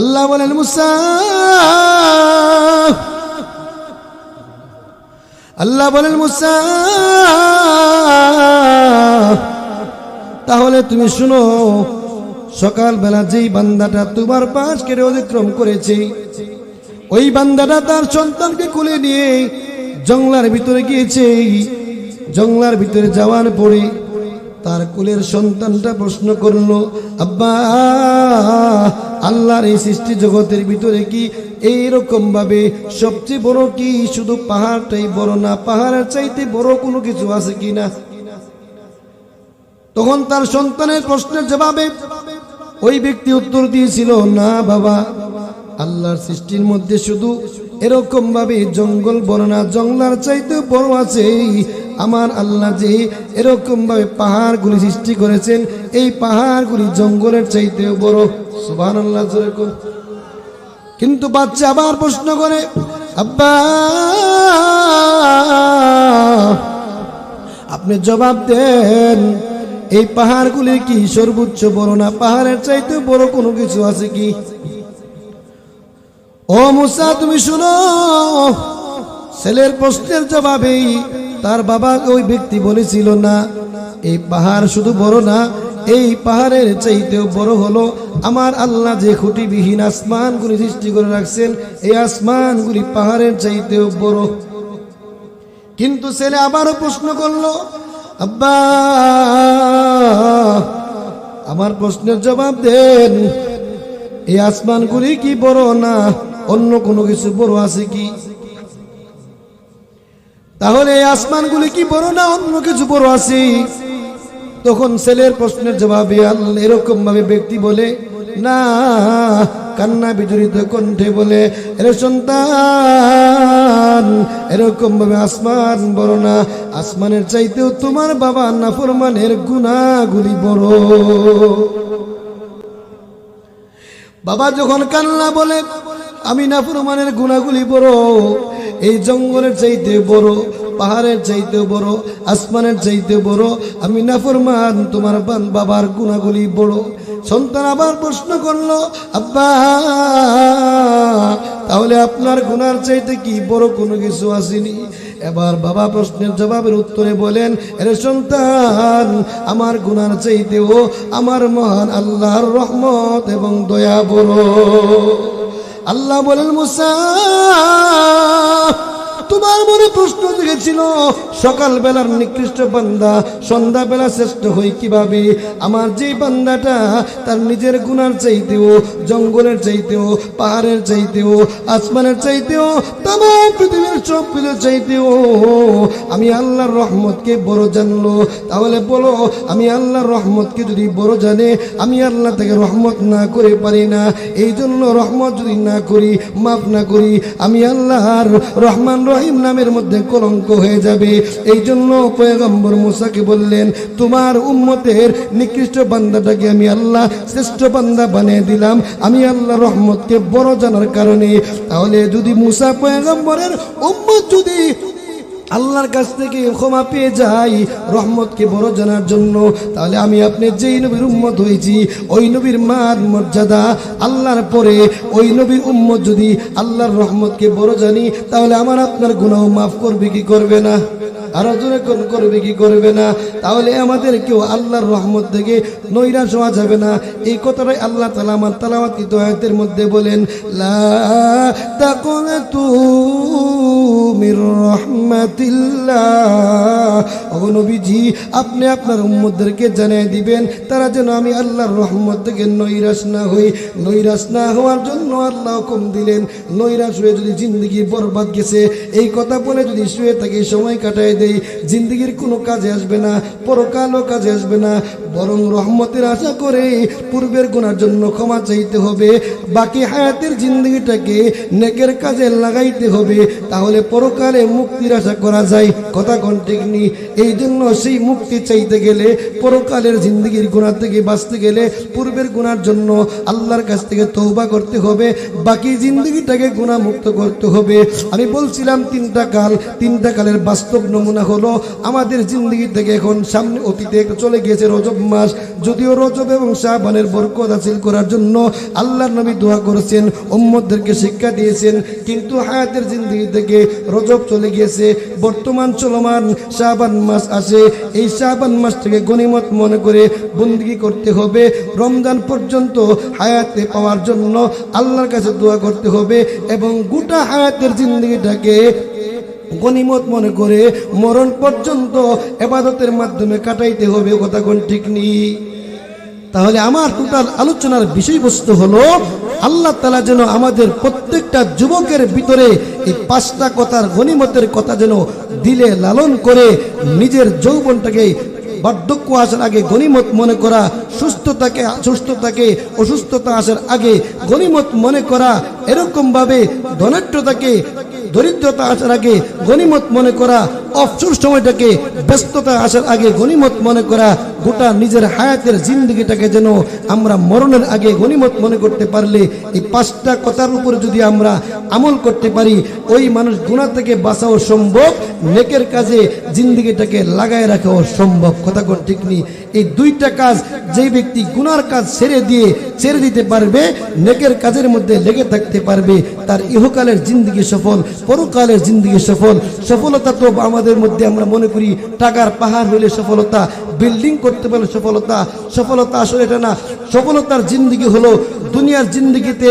Speaker 1: আল্লাহ বলেন মুসা, আল্লাহ বলেন মুসা তাহলে তুমি শুনো, সকালবেলা যেই বান্দাটা তোমার পাশ কেটে অতিক্রম করেছে ওই বান্দাটা তার সন্তানকে কোলে নিয়ে জঙ্গলার ভিতরে গিয়েছে। জঙ্গলার ভিতরে যাওয়ার পরে তার কোলের সন্তানটা প্রশ্ন করলো, আব্বা আল্লাহর এই সৃষ্টি জগতের ভিতরে কি এইরকম ভাবে সবচেয়ে বড় কি শুধু পাহাড়টাই বড় না, পাহাড়ের চাইতে বড় কোনো কিছু আছে কিনা? তখন তার সন্তানের প্রশ্নের জবাবে ওই ব্যক্তি উত্তর দিয়েছিল, না বাবা, আল্লাহর সৃষ্টির মধ্যে শুধু এরকম ভাবে জঙ্গল বড় না, জঙ্গলার চাইতে বড় আছে আমার আল্লাহ যে এরকম ভাবে পাহাড়গুলি সৃষ্টি করেছেন, এই পাহাড়গুলি জঙ্গলের চাইতেও বড়। সুবহানাল্লাহ জোরে কর। কিন্তু বাচ্চা আবার প্রশ্ন করে, আব্বা আপনি জবাব দেন, এই পাহাড়গুলি কি সর্বোচ্চ বড় না, পাহাড়ের চাইতে বড় কোনো কিছু আছে কি? ও মুসা তুমি শুনো, ছেলের প্রশ্নের জবাবেই তার বাবা ওই ব্যক্তি বলেছিল, না এই পাহাড় শুধু বড় না, এই পাহাড়ের চাইতেও বড় হলো আমার আল্লাহ যে খুঁটিবিহীন আসমানগুলি সৃষ্টি করে রাখছেন, এই আসমানগুলি পাহাড়ের চাইতেও বড়। কিন্তু ছেলে আবারও প্রশ্ন করলো, আব্বা আমার প্রশ্নের জবাব দেন, এই আসমানগুলি কি বড় না অন্য কোনো কিছু বড় আছে কি? তাহলে এই আসমানগুলি কি বড় না অন্য কিছু বড় আছে? তখন ছেলের প্রশ্নের জবাবে আল্লাহ এরকম ভাবে ব্যক্তি বলে, না কান্না বিজড়িত কণ্ঠে বলে, এর সন্তান এরকম ভাবে আসমান বড় না, আসমানের চাইতেও তোমার বাবা নাফরমানের গুনাহগুলি বড়। বাবা যখন কান্না বলে, আমি নাফরমানের গুনাহগুলি বড়, এই জঙ্গলের চাইতে বড়, পাহাড়ের চাইতে বড়, আসমানের চাইতে বড়। আমি নাফরমান, তোমার বাবার গুনাহগুলি বড়। সন্তান আবার প্রশ্ন করলো, আব্বা তাহলে আপনার গুনার চাইতে কি বড় কোনো কিছু আসেনি? এবার বাবা প্রশ্নের জবাবের উত্তরে বলেন, আরে সন্তান, আমার গুনার চাইতেও আমার মহান আল্লাহর রহমত এবং দয়া বড়। আল্লাহ বলেন, মুসা তোমার মনে প্রশ্ন জেগেছিল সকাল বেলার নিকৃষ্ট বান্দা সন্ধ্যাবেলা শ্রেষ্ঠ হই কিভাবে? আমার যে বান্দাটা তার নিজের গুনার চাইতেও, জঙ্গলের চাইতেও, পাহাড়ের চাইতেও, আসমানের চাইতেও, তামাম পৃথিবীর সব কিছুর চাইতেও আমি আল্লাহর রহমতকে বড় জানলো, তাহলে বলো আমি আল্লাহর রহমতকে যদি বড় জানে, আমি আল্লাহ থেকে রহমত না করে পারি না। এই জন্য রহমত যদি না করি, মাফ না করি, আমি আল্লাহর রহমান রহিম নামের মধ্যে কলঙ্ক হয়ে যাবে। এই জন্য পয়গম্বর মুসাকে বললেন, তোমার উম্মতের নিকৃষ্ট বান্দাটাকে আমি আল্লাহ শ্রেষ্ঠ বান্দা বানিয়ে দিলাম, আমি আল্লাহ রহমতকে বড় জানার কারণে। তাহলে যদি মুসা পয়গম্বরের উম্মত যদি আল্লাহর কাছ থেকে ক্ষমা পেয়ে যাই রহমতকে বড় জানার জন্য, তাহলে আমি আপনি যেই নবীর উম্মত হয়েছি, ওই নবীর মান মর্যাদা আল্লাহর পরে ওই নবীর উম্মত যদি আল্লাহর রহমতকে বড় জানি, তাহলে আমার আপনার গুনাহ মাফ করবে কি করবে না? আরো জোরে কোন করবে কি করবে না? তাহলে আমাদের কেউ আল্লাহর রহমত থেকে নৈরাশ হওয়া যাবে না। এই কথাটাই আল্লাহ তাআলা আমার তেলাওয়াতকৃত আয়াতের মধ্যে বলেন, লা তাকুনাতু মির রাহমাতিল্লাহ। ও নবীজি, আপনি আপনার উম্মতদেরকে জানিয়ে দিবেন তারা যেন আমি আল্লাহর রহমত থেকে নৈরাশ না হই। নৈরাশ না হওয়ার জন্য আল্লাহ হুকুম দিলেন। নৈরাশ হয়ে যদি জিন্দগি বরবাদ গেছে এই কথা বলে যদি শুয়ে থাকি, সময় কাটায় দেই, জিন্দগির কোনো কাজে আসবে না, পরকালও কাজে আসবে না। বরং রহমতের আশা করে পূর্বের গুনার জন্য ক্ষমা চাইতে হবে, বাকি হায়াতের জিন্দগিটাকে নেকের কাজে লাগাইতে হবে, তাহলে পরকালে মুক্তির আশা করা যায়। কথা কোন ঠিক নেই? এই জন্য সেই মুক্তি চাইতে গেলে, পরকালের জিন্দগির গুনাহ থেকে বাঁচতে গেলে পূর্বের গুনার জন্য আল্লাহর কাছ থেকে তওবা করতে হবে, বাকি জিন্দগিটাকে গুনাহ মুক্ত করতে হবে। আমি বলছিলাম তিনটা কালের বাস্তব নমুনা হলো আমাদের জিন্দগি থেকে এখন সামনে অতীতে চলে গিয়েছে রজব মাস। যদিও রজব এবং শাবানের বরকত হাসিল করার জন্য আল্লাহর নবী দোয়া করেছেন, উম্মতদেরকে শিক্ষা দিয়েছেন, কিন্তু হায়াতের জিন্দগি থেকে রজব চলে গিয়েছে। বর্তমান চলমান শাবান মাস আসে, এই শাবান মাসটাকে গনিমত মনে করে বন্দেগী করতে হবে। রমজান পর্যন্ত হায়াতে পাওয়ার জন্য আল্লাহর কাছে দোয়া করতে হবে এবং গোটা হায়াতের জিন্দগিটাকে গনিমত মনে করে মরণ পর্যন্ত ইবাদতের মাধ্যমে কাটাইতে হবে। কথা কোন ঠিক নেই? তাহলে আমার টোটাল আলোচনার বিষয়বস্তু হলো আল্লাহ তাআলা যেন আমাদের প্রত্যেকটা যুবকের ভিতরে এই পাঁচটা কথার গনিমতের কথা যেন দিলে লালন করে নিজের যৌবনটাকে বার্ধক্য আসার আগে গনিমত মনে করা, সুস্থতাকে অসুস্থতা আসার আগে গনিমত মনে করা, এরকম ভাবে ধনাঢ্যতাকে দরিদ্রতা আসার আগে গনিমত মনে করা, অবসর সময়টাকে ব্যস্ততা আসার আগে গনিমত মনে করা, গোটা নিজের হায়াতের জিন্দগিটাকে যেন আমরা মরণের আগে গনিমত মনে করতে পারলে, এই পাঁচটা কথার উপরে যদি আমরা আমল করতে পারি, ওই মানুষ গুনাহ থেকে বাঁচাও সম্ভব, নেকের কাজে জিন্দগিটাকে লাগায় রাখাও সম্ভব। কথা কোন ঠিক নেই? এই দুইটা কাজ যে ব্যক্তি গুনার কাজ ছেড়ে দিতে পারবে, নেকের কাজের মধ্যে লেগে থাকতে পারবে, তার ইহকালের জিন্দগি সফল, পরকালের জিন্দগি সফল। সফলতা তো আমাদের মধ্যে আমরা মনে করি টাকার পাহাড় হইলে সফলতা, বিল্ডিং করতে পারলে সফলতা। সফলতা আসলে এটা না। সফলতার জিন্দগি হলো দুনিয়ার জিন্দগিতে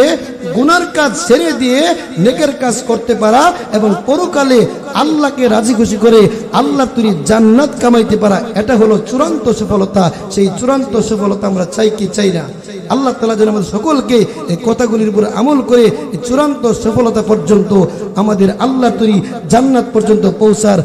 Speaker 1: গুনার কাজ ছেড়ে দিয়ে নেকের কাজ করতে পারা এবং পরকালে আল্লাহকে রাজি খুশি করে আল্লাহ তৈরি জান্নাত কামাইতে পারা। এটা হলো চূড়ান্ত সফলতা। সেই চূড়ান্ত সফলতা আমরা চাই কি চাই না? আল্লাহ তাআলা যেন আমাদের সকলকে এই কথাগুলির উপর আমল করে এই চূড়ান্ত সফলতা পর্যন্ত, আমাদের আল্লাহ তৈরি জান্নাত পর্যন্ত পৌঁছার